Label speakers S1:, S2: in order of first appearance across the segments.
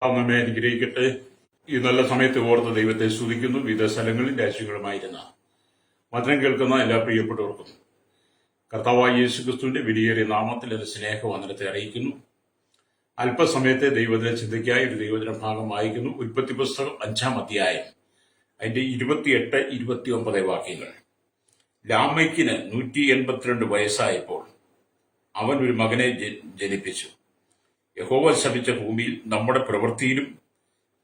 S1: നമ്മെ അനുഗ്രഹിക്കട്ടെ. ഈ നല്ല സമയത്ത് ഓർത്ത് ദൈവത്തെ സ്തുതിക്കുന്നു. വിവിധ സ്ഥലങ്ങളിൽ രാജ്യങ്ങളുമായിരുന്ന വചനം കേൾക്കുന്ന എല്ലാ പ്രിയപ്പെട്ടവർക്കും കർത്താവായ യേശുക്രിസ്തുവിന്റെ വിലയേറിയ നാമത്തിൽ ഒരു സ്നേഹവന്ദനത്തെ അറിയിക്കുന്നു. അല്പസമയത്തെ ദൈവദിന ചിന്തയ്ക്കായി ഒരു ദൈവദിന ഭാഗം വായിക്കുന്നു. ഉൽപ്പത്തി പുസ്തകം 5-ാം അധ്യായം അതിന്റെ 28-29 വാക്യങ്ങൾ. ലാമെക്കിന് 182 വയസ്സായപ്പോൾ അവൻ ഒരു മകനെ ജനിപ്പിച്ചു. യഹോവ ശപിച്ച ഭൂമിയിൽ നമ്മുടെ പ്രവൃത്തിയിലും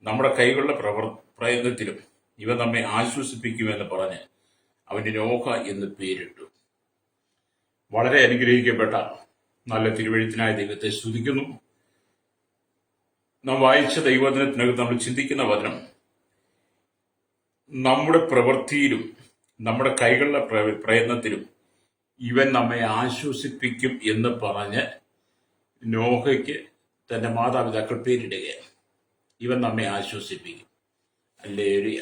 S1: നമ്മുടെ കൈകളുടെ പ്രയത്നത്തിലും ഇവ നമ്മെ ആശ്വസിപ്പിക്കുമെന്ന് പറഞ്ഞ് അവന് നോഹ എന്ന് പേരിട്ടു. വളരെ അനുഗ്രഹിക്കപ്പെട്ട നല്ല തിരുവഴുത്തിനായ ദൈവത്തെ സ്തുതിക്കുന്നു. നാം വായിച്ച ദൈവവചനത്തിനകത്ത് നമ്മൾ ചിന്തിക്കുന്ന വചനം, നമ്മുടെ പ്രവൃത്തിയിലും നമ്മുടെ കൈകളുടെ പ്രയത്നത്തിലും ഇവൻ നമ്മെ ആശ്വസിപ്പിക്കും എന്ന് പറഞ്ഞ് നോഹയ്ക്ക് തന്റെ മാതാപിതാക്കൾ പേരിടുകയാണ്. ഇവൻ നമ്മെ ആശ്വസിപ്പിക്കും. ഹല്ലേലൂയ.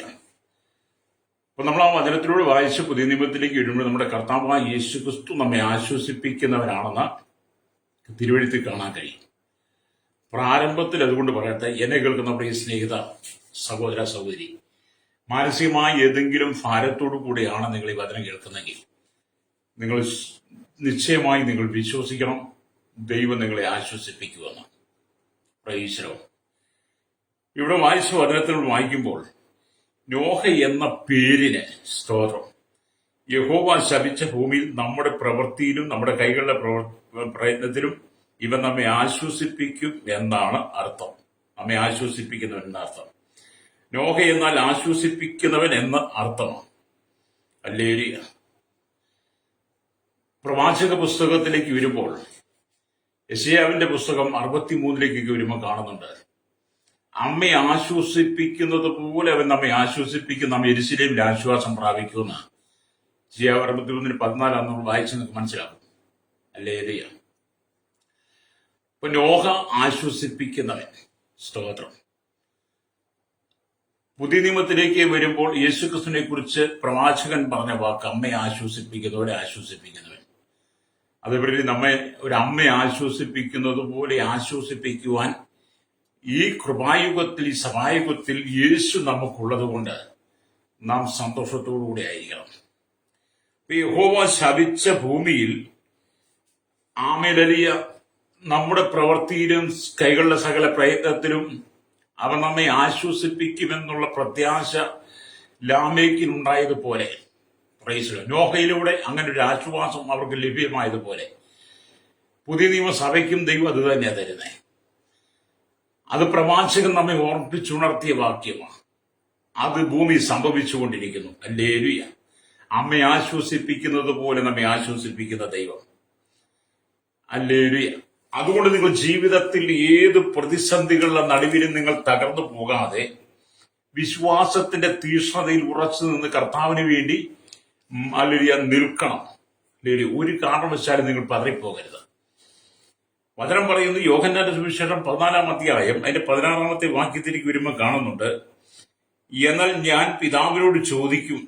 S1: അപ്പൊ നമ്മൾ ആ വചനത്തിലൂടെ വായിച്ച് പുതിയ നിയമത്തിലേക്ക് വരുമ്പോൾ നമ്മുടെ കർത്താവായ യേശുക്രിസ്തു നമ്മെ ആശ്വസിപ്പിക്കുന്നവനാണെന്ന് തിരുവഴുത്തിൽ കാണാൻ കഴിയും. പ്രാരംഭത്തിൽ അതുകൊണ്ട് പറയട്ടെ, എന്നെ കേൾക്കുന്ന പ്രിയ സ്നേഹിത, സഹോദര സഹോദരി, മാനസികമായ ഏതെങ്കിലും ഭാരത്തോടു കൂടിയാണ് നിങ്ങൾ ഈ വചനം കേൾക്കുന്നെങ്കിൽ നിങ്ങൾ നിശ്ചയമായി നിങ്ങൾ വിശ്വസിക്കണം, ദൈവം നിങ്ങളെ ആശ്വസിപ്പിക്കുമെന്ന്. പ്രൈസലോ. ഇവിടെ വായിച്ച വചനത്തിൽ വായിക്കുമ്പോൾ നോഹ എന്ന പേരിന് സ്തോത്രം. യഹോവ ശപിച്ച ഭൂമിയിൽ നമ്മുടെ പ്രവൃത്തിയിലും നമ്മുടെ കൈകളുടെ പ്രയത്നത്തിലും ഇവൻ നമ്മെ ആശ്വസിപ്പിക്കും എന്നാണ് അർത്ഥം. നമ്മെ ആശ്വസിപ്പിക്കുന്നവൻ എന്ന അർത്ഥം. നോഹ എന്നാൽ ആശ്വസിപ്പിക്കുന്നവൻ എന്ന അർത്ഥമാണ്. ഹല്ലേലൂയ. പ്രവാചക പുസ്തകത്തിലേക്ക് വരുമ്പോൾ യെശയ്യാവിന്റെ പുസ്തകം 63 വരുമ്പോൾ കാണുന്നുണ്ട്, അമ്മയെ ആശ്വസിപ്പിക്കുന്നത് പോലെ അവൻ നമ്മെ ആശ്വസിപ്പിക്കും, നമ്മെ യെരൂശലേമിൽ ആശ്വാസം പ്രാപിക്കുമെന്ന് യെശയ്യാവ് 61:14 നമ്മൾ വായിച്ച് നിങ്ങൾക്ക് മനസ്സിലാക്കും. ഹല്ലേലൂയ. അപ്പൊ നോഹ ആശ്വസിപ്പിക്കുന്നവൻ, സ്തോത്രം. പുതിയ നിയമത്തിലേക്ക് വരുമ്പോൾ യേശുക്രിസ്തുവിനെ കുറിച്ച് പ്രവാചകൻ പറഞ്ഞ വാക്ക് അമ്മയെ ആശ്വസിപ്പിക്കുന്നവരെ ആശ്വസിപ്പിക്കുന്നവൻ. അതുപോലെ നമ്മെ ഒരു അമ്മയെ ആശ്വസിപ്പിക്കുന്നത് പോലെ ആശ്വസിപ്പിക്കുവാൻ ഈ കൃപായുഗത്തിൽ, ഈ സഭായുഗത്തിൽ യേശു നമുക്കുള്ളത് കൊണ്ട് നാം സന്തോഷത്തോടുകൂടി ആയിരിക്കണം. യഹോവ ശപിച്ച ഭൂമിയിൽ ആമേലലിയ നമ്മുടെ പ്രവൃത്തിയിലും കൈകളുടെ സകല പ്രയത്നത്തിലും അവൻ നമ്മെ ആശ്വസിപ്പിക്കുമെന്നുള്ള പ്രത്യാശ ലാമേക്കിനുണ്ടായതുപോലെ, നോഹയിലൂടെ അങ്ങനെ ഒരു ആശ്വാസം അവർക്ക് ലഭ്യമായതുപോലെ പുതിയ നിയമസഭയ്ക്കും ദൈവം അത് തന്നെയാണ് തരുന്നത്. അത് പ്രവാചകൻ നമ്മെ ഓർമ്മിച്ചുണർത്തിയ വാക്യമാണ്. അത് ഭൂമി സംഭവിച്ചുകൊണ്ടിരിക്കുന്നു. ഹല്ലേലൂയ. അമ്മയെ ആശ്വസിപ്പിക്കുന്നത് പോലെ നമ്മെ ആശ്വസിപ്പിക്കുന്ന ദൈവം. ഹല്ലേലൂയ. അതുകൊണ്ട് നിങ്ങൾ ജീവിതത്തിൽ ഏത് പ്രതിസന്ധികളുടെ നടുവിലും നിങ്ങൾ തകർന്നു പോകാതെ വിശ്വാസത്തിന്റെ തീക്ഷ്ണതയിൽ ഉറച്ചു നിന്ന് കർത്താവിന് വേണ്ടി നിൽക്കണം. ഒരു കാരണവശാലും നിങ്ങൾ പതറിപ്പോകരുത്. വചനം പറയുന്നു, യോഹന്നാന്റെ സുവിശേഷം 14-ാം അധ്യായം അതിന്റെ 16-ാമത്തെ വാക്യത്തിലേക്ക് വരുമ്പോൾ കാണുന്നുണ്ട്, എന്നാൽ ഞാൻ പിതാവിനോട് ചോദിക്കും,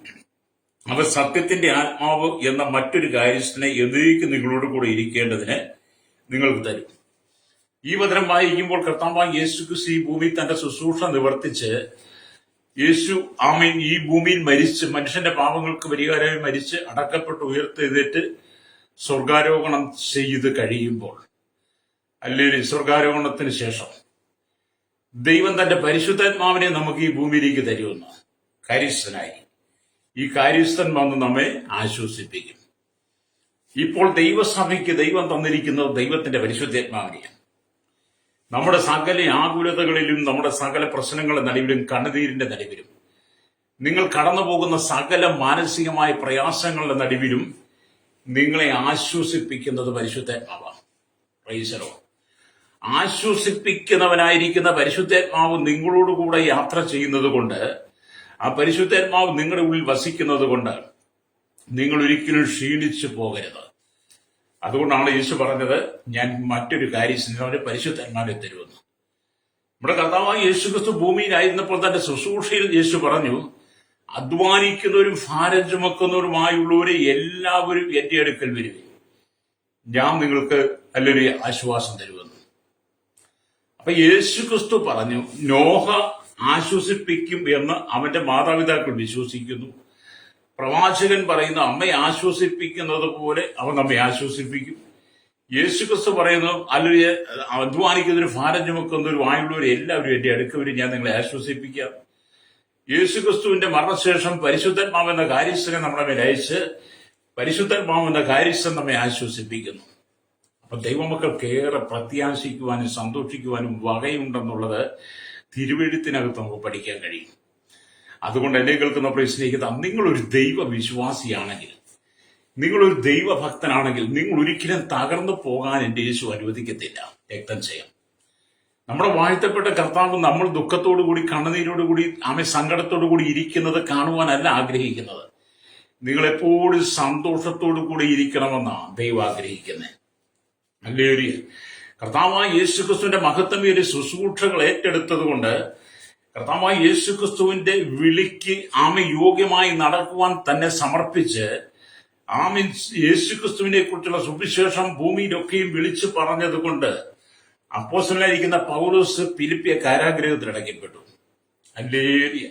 S1: അവർ സത്യത്തിന്റെ ആത്മാവ് എന്ന മറ്റൊരു കാര്യസ്ഥനെ എന്നേക്കും നിങ്ങളോട് കൂടെ ഇരിക്കേണ്ടതിന് നിങ്ങൾക്ക് തരും. ഈ വചനം വായിക്കുമ്പോൾ കർത്താവായ യേശുക്രിസ്തു ഈ ഭൂമിയിൽ തന്റെ ശുശ്രൂഷ നിവർത്തിച്ച് യേശു ആമേൻ ഈ ഭൂമിയിൽ മരിച്ച് മനുഷ്യന്റെ പാപങ്ങൾക്ക് പരിഹാരമായി മരിച്ച് അടക്കപ്പെട്ട് ഉയർത്തെഴുന്നേറ്റ് സ്വർഗാരോഹണം ചെയ്ത് കഴിയുമ്പോൾ, അല്ലെങ്കിൽ സ്വർഗാരോഹണത്തിന് ശേഷം ദൈവം തന്റെ പരിശുദ്ധാത്മാവിനെ നമുക്ക് ഈ ഭൂമിയിലേക്ക് തരുമെന്ന് കാര്യസ്ഥനായി. ഈ കാര്യസ്ഥൻ വന്ന് നമ്മെ ആശ്വസിപ്പിക്കും. ഇപ്പോൾ ദൈവസഭയ്ക്ക് ദൈവം തന്നിരിക്കുന്നത് ദൈവത്തിന്റെ പരിശുദ്ധാത്മാവിനെയാണ്. നമ്മുടെ സകല ആകുലതകളിലും നമ്മുടെ സകല പ്രശ്നങ്ങളുടെ നടുവിലും കണ്ണുനീരിന്റെ നടുവിലും നിങ്ങൾ കടന്നു പോകുന്ന സകല മാനസികമായ പ്രയാസങ്ങളുടെ നടുവിലും നിങ്ങളെ ആശ്വസിപ്പിക്കുന്നത് പരിശുദ്ധാത്മാവാണ്. പ്രൈസലോ. ആശ്വസിപ്പിക്കുന്നവനായിരിക്കുന്ന പരിശുദ്ധാത്മാവ് നിങ്ങളോടുകൂടെ യാത്ര ചെയ്യുന്നത് കൊണ്ട്, ആ പരിശുദ്ധാത്മാവ് നിങ്ങളുടെ ഉള്ളിൽ വസിക്കുന്നത് കൊണ്ട് നിങ്ങൾ ഒരിക്കലും ക്ഷീണിച്ചു പോകരുത്. അതുകൊണ്ടാണ് യേശു പറഞ്ഞത്, ഞാൻ മറ്റൊരു കാര്യസ്ഥനെ പരിശുദ്ധാത്മാവിനെ തരുമെന്ന്. നമ്മുടെ കർത്താവായ യേശുക്രിസ്തു ഭൂമിയിലായിരുന്നപ്പോൾ തന്റെ ശുശ്രൂഷയിൽ യേശു പറഞ്ഞു, അധ്വാനിക്കുന്നവരും ഭാരം ചുമക്കുന്നവരുമായുള്ളവരെ എല്ലാവരും എന്റെ അടുക്കൽ വരുവിൻ, ഞാൻ നിങ്ങൾക്ക് നല്ലൊരു ആശ്വാസം തരുമെന്ന്. അപ്പൊ യേശു ക്രിസ്തു പറഞ്ഞു, നോഹ ആശ്വസിപ്പിക്കും എന്ന് അവന്റെ മാതാപിതാക്കൾ വിശ്വസിക്കുന്നു. പ്രവാചകൻ പറയുന്ന അമ്മയെ ആശ്വസിപ്പിക്കുന്നത് പോലെ അവൻ നമ്മെ ആശ്വസിപ്പിക്കും. യേശു ക്രിസ്തു പറയുന്നു, അല്ലെങ്കിൽ അധ്വാനിക്കുന്ന ഒരു ഭാരം ചുമക്കുന്ന ഒരു വായുള്ളവർ എല്ലാവരും എന്റെ അടുക്ക വരും, ഞാൻ നിങ്ങളെ ആശ്വസിപ്പിക്കാം. യേശു ക്രിസ്തുവിന്റെ മരണശേഷം പരിശുദ്ധാത്മാവെന്ന കാര്യസ്ഥനെ നമ്മുടെ മേൽ അയച്ച് പരിശുദ്ധാത്മാവെന്ന കാര്യസ്ഥൻ നമ്മെ ആശ്വസിപ്പിക്കുന്നു. അപ്പൊ ദൈവമക്കൾക്ക് ഏറെ പ്രത്യാശിക്കുവാനും സന്തോഷിക്കുവാനും വകയുണ്ടെന്നുള്ളത് തിരുവെഴുത്തിനകത്ത് നമുക്ക് പഠിക്കാൻ കഴിയും. അതുകൊണ്ട് എന്നെ കേൾക്കുന്ന പ്രിയ സ്നേഹിത, നിങ്ങളൊരു ദൈവ വിശ്വാസിയാണെങ്കിൽ, നിങ്ങളൊരു ദൈവഭക്തനാണെങ്കിൽ, നിങ്ങൾ ഒരിക്കലും തകർന്നു പോകാൻ എന്റെ യേശു അനുവദിക്കത്തില്ല. രക്തം ചെയ്യാം. നമ്മുടെ വാഴ്ത്തപ്പെട്ട കർത്താവ് നമ്മൾ ദുഃഖത്തോടുകൂടി കണ്ണുനീരോടുകൂടി സങ്കടത്തോടുകൂടി ഇരിക്കുന്നത് കാണുവാനല്ല ആഗ്രഹിക്കുന്നത്. നിങ്ങളെപ്പോഴും സന്തോഷത്തോടു കൂടി ഇരിക്കണമെന്നാണ് ദൈവം ആഗ്രഹിക്കുന്നത്. ഹല്ലേലൂയ. കർത്താവായ യേശുക്രിസ്തുവിന്റെ മഹത്വമേറിയ ശുശ്രൂഷകൾ ഏറ്റെടുത്തത് കൊണ്ട് കർത്താവായ യേശുക്രിസ്തുവിന്റെ വിളിക്ക് യോഗ്യമായി നടക്കുവാൻ തന്നെ സമർപ്പിച്ച് യേശുക്രിസ്തുവിനെ കുറിച്ചുള്ള സുവിശേഷം ഭൂമിയിലൊക്കെയും വിളിച്ചു പറഞ്ഞത് കൊണ്ട് അപ്പോസ്തലനായിരിക്കുന്ന പൗലോസ് ഫിലിപ്പിയ കാരാഗ്രഹത്തിൽ അടയ്ക്കപ്പെട്ടു. ഹല്ലേലൂയ.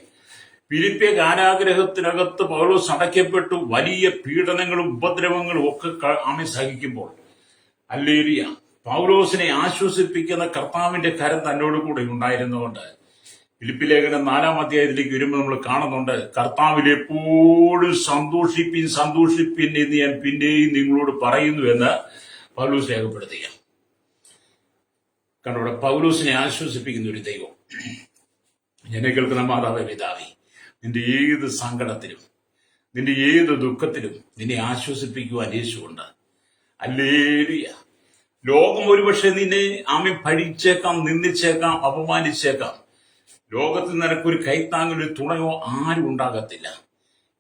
S1: ഫിലിപ്പിയ കാരാഗ്രഹത്തിനകത്ത് പൗലോസ് അടയ്ക്കപ്പെട്ടു. വലിയ പീഡനങ്ങളും ഉപദ്രവങ്ങളും ഒക്കെ സഹിക്കുമ്പോൾ ഹല്ലേലൂയ, പൗലോസിനെ ആശ്വസിപ്പിക്കുന്ന കർത്താവിന്റെ കരം തന്നോട് കൂടെ ഉണ്ടായിരുന്നുകൊണ്ട് ഫിലിപ്പി ലേഖനം 4-ാം അധ്യായത്തിലേക്ക് വരുമ്പോൾ നമ്മൾ കാണുന്നുണ്ട്, കർത്താവിൽ എപ്പോഴും സന്തോഷിപ്പിൻ എന്ന് ഞാൻ പിന്നെയും നിങ്ങളോട് പറയുന്നു എന്ന് പൗലോസ് രേഖപ്പെടുത്തുക. കണ്ടോ, പൗലോസിനെ ആശ്വസിപ്പിക്കുന്ന ഒരു ദൈവം. എന്നെ കേൾക്കുന്ന മാതാവേ, പിതാവേ, നിന്റെ ഏത് സങ്കടത്തിലും നിന്റെ ഏത് ദുഃഖത്തിലും നിന്നെ ആശ്വസിപ്പിക്കുവാൻ യേശുവുണ്ട്. ഹല്ലേലൂയ. ലോകം ഒരുപക്ഷെ നിന്നെ ഭരിച്ചേക്കാം, നിന്ദിച്ചേക്കാം, അപമാനിച്ചേക്കാം. ലോകത്തിൽ നിനക്കൊരു കൈത്താങ്ങൊരു തുണയോ ആരും ഉണ്ടാകത്തില്ല.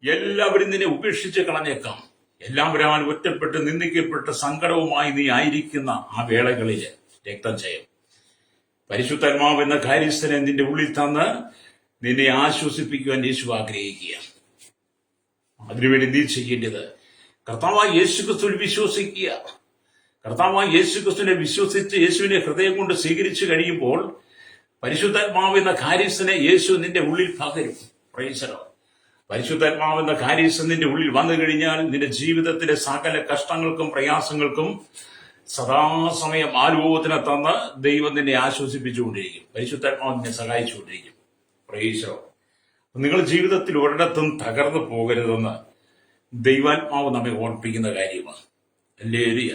S1: എല്ലാവരും നിന്നെ ഉപേക്ഷിച്ച് കളഞ്ഞേക്കാം. എല്ലാവരും ഒറ്റപ്പെട്ട് നിന്ദിക്കപ്പെട്ട് സങ്കടവുമായി നീ ആയിരിക്കുന്ന ആ വേളകളില് രക്തം ചെയ്യും. പരിശുദ്ധാത്മാവ് എന്ന കാര്യസ്ഥനെ നിന്റെ ഉള്ളിൽ തന്ന് നിന്നെ ആശ്വസിപ്പിക്കുവാൻ യേശു ആഗ്രഹിക്കുക. അതിനുവേണ്ടി നീ ചെയ്യേണ്ടത് കർത്താവായ യേശുക്രിസ്തുവിൽ വിശ്വസിക്കുക. കർത്താവായ യേശുക്രിസ്തുവിനെ വിശ്വസിച്ച് യേശുവിനെ ഹൃദയം കൊണ്ട് സ്വീകരിച്ചു കഴിയുമ്പോൾ പരിശുദ്ധാത്മാവെന്ന കാര്യസ്ഥനെ യേശു നിന്റെ ഉള്ളിൽ പകരും. Price the Lord. പരിശുദ്ധാത്മാവെന്ന കാര്യസ്ഥൻ നിന്റെ ഉള്ളിൽ വന്നു കഴിഞ്ഞാൽ നിന്റെ ജീവിതത്തിലെ സകല കഷ്ടങ്ങൾക്കും പ്രയാസങ്ങൾക്കും സദാസമയം ആലോചന തന്ന് ദൈവം നിന്നെ ആശ്വസിപ്പിച്ചുകൊണ്ടിരിക്കും. പരിശുദ്ധാത്മാവ് നിന്നെ സഹായിച്ചുകൊണ്ടിരിക്കും. Price the Lord. നിങ്ങൾ ജീവിതത്തിൽ ഒരിടത്തും തകർന്നു പോകരുതെന്ന് ദൈവാത്മാവ് നമ്മെ ഓർപ്പിക്കുന്ന കാര്യമാണ്. ഹല്ലേലൂയ.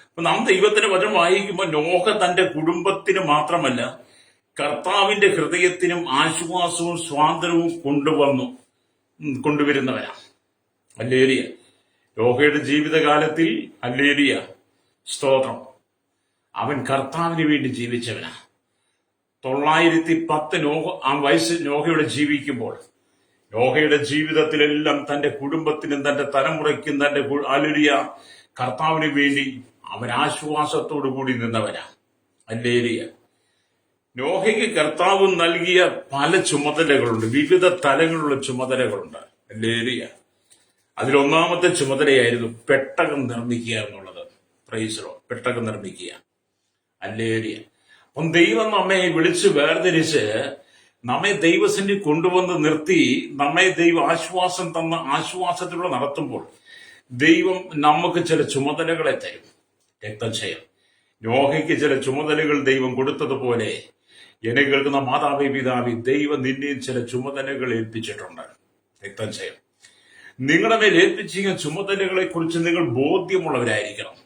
S1: അപ്പൊ നാം ദൈവത്തിന്റെ വചനം വായിക്കുമ്പോൾ നോഹ തന്റെ കുടുംബത്തിന് മാത്രമല്ല കർത്താവിന്റെ ഹൃദയത്തിനും ആശ്വാസവും സ്വാതന്ത്ര്യവും കൊണ്ടുവരുന്നവനാണ്. ഹല്ലേലൂയ. നോഹയുടെ ജീവിതകാലത്തിൽ ഹല്ലേലൂയ സ്തോത്രം, അവൻ കർത്താവിന് വേണ്ടി ജീവിച്ചവനാ. 910 വയസ്സിൽ നോഹയുടെ ജീവിക്കുമ്പോൾ നോഹയുടെ ജീവിതത്തിലെല്ലാം തന്റെ കുടുംബത്തിനും തന്റെ തലമുറയ്ക്കും തന്റെ ഹല്ലേലൂയ കർത്താവിന് വേണ്ടി അവൻ ആശ്വാസത്തോടു കൂടി നിന്നവനാ. ഹല്ലേലൂയ. നോഹയ്ക്ക് കർത്താവ് നൽകിയ പല ചുമതലകളുണ്ട്, വിവിധ തലങ്ങളുള്ള ചുമതലകളുണ്ട്. ഹല്ലേലൂയ. അതിലൊന്നാമത്തെ ചുമതലയായിരുന്നു പെട്ടകം നിർമ്മിക്കുക എന്നുള്ളത്. Price the Lord. പെട്ടകം നിർമ്മിക്കുക. ഹല്ലേലൂയ. അപ്പം ദൈവം നമ്മെ വിളിച്ച് വേർതിരിച്ച് നമ്മെ ദൈവസന്നിധി കൊണ്ടുവന്ന് നിർത്തി നമ്മെ ദൈവ ആശ്വാസം തന്ന ആശ്വാസത്തിലൂടെ നടത്തുമ്പോൾ ദൈവം നമുക്ക് ചില ചുമതലകളെ തരും. രക്തം ചെയ്യാം. നോഹയ്ക്ക് ചില ചുമതലകൾ ദൈവം കൊടുത്തതുപോലെ എന്നെ കേൾക്കുന്ന മാതാവേ, പിതാവേ, ദൈവം നിന്നെയും ചില ചുമതലകൾ ഏൽപ്പിച്ചിട്ടുണ്ട്. രക്തം ചെയ്യാം. നിങ്ങളുടെ മേൽ ഏൽപ്പിച്ച ചുമതലകളെ കുറിച്ച് നിങ്ങൾ ബോധ്യമുള്ളവരായിരിക്കണം.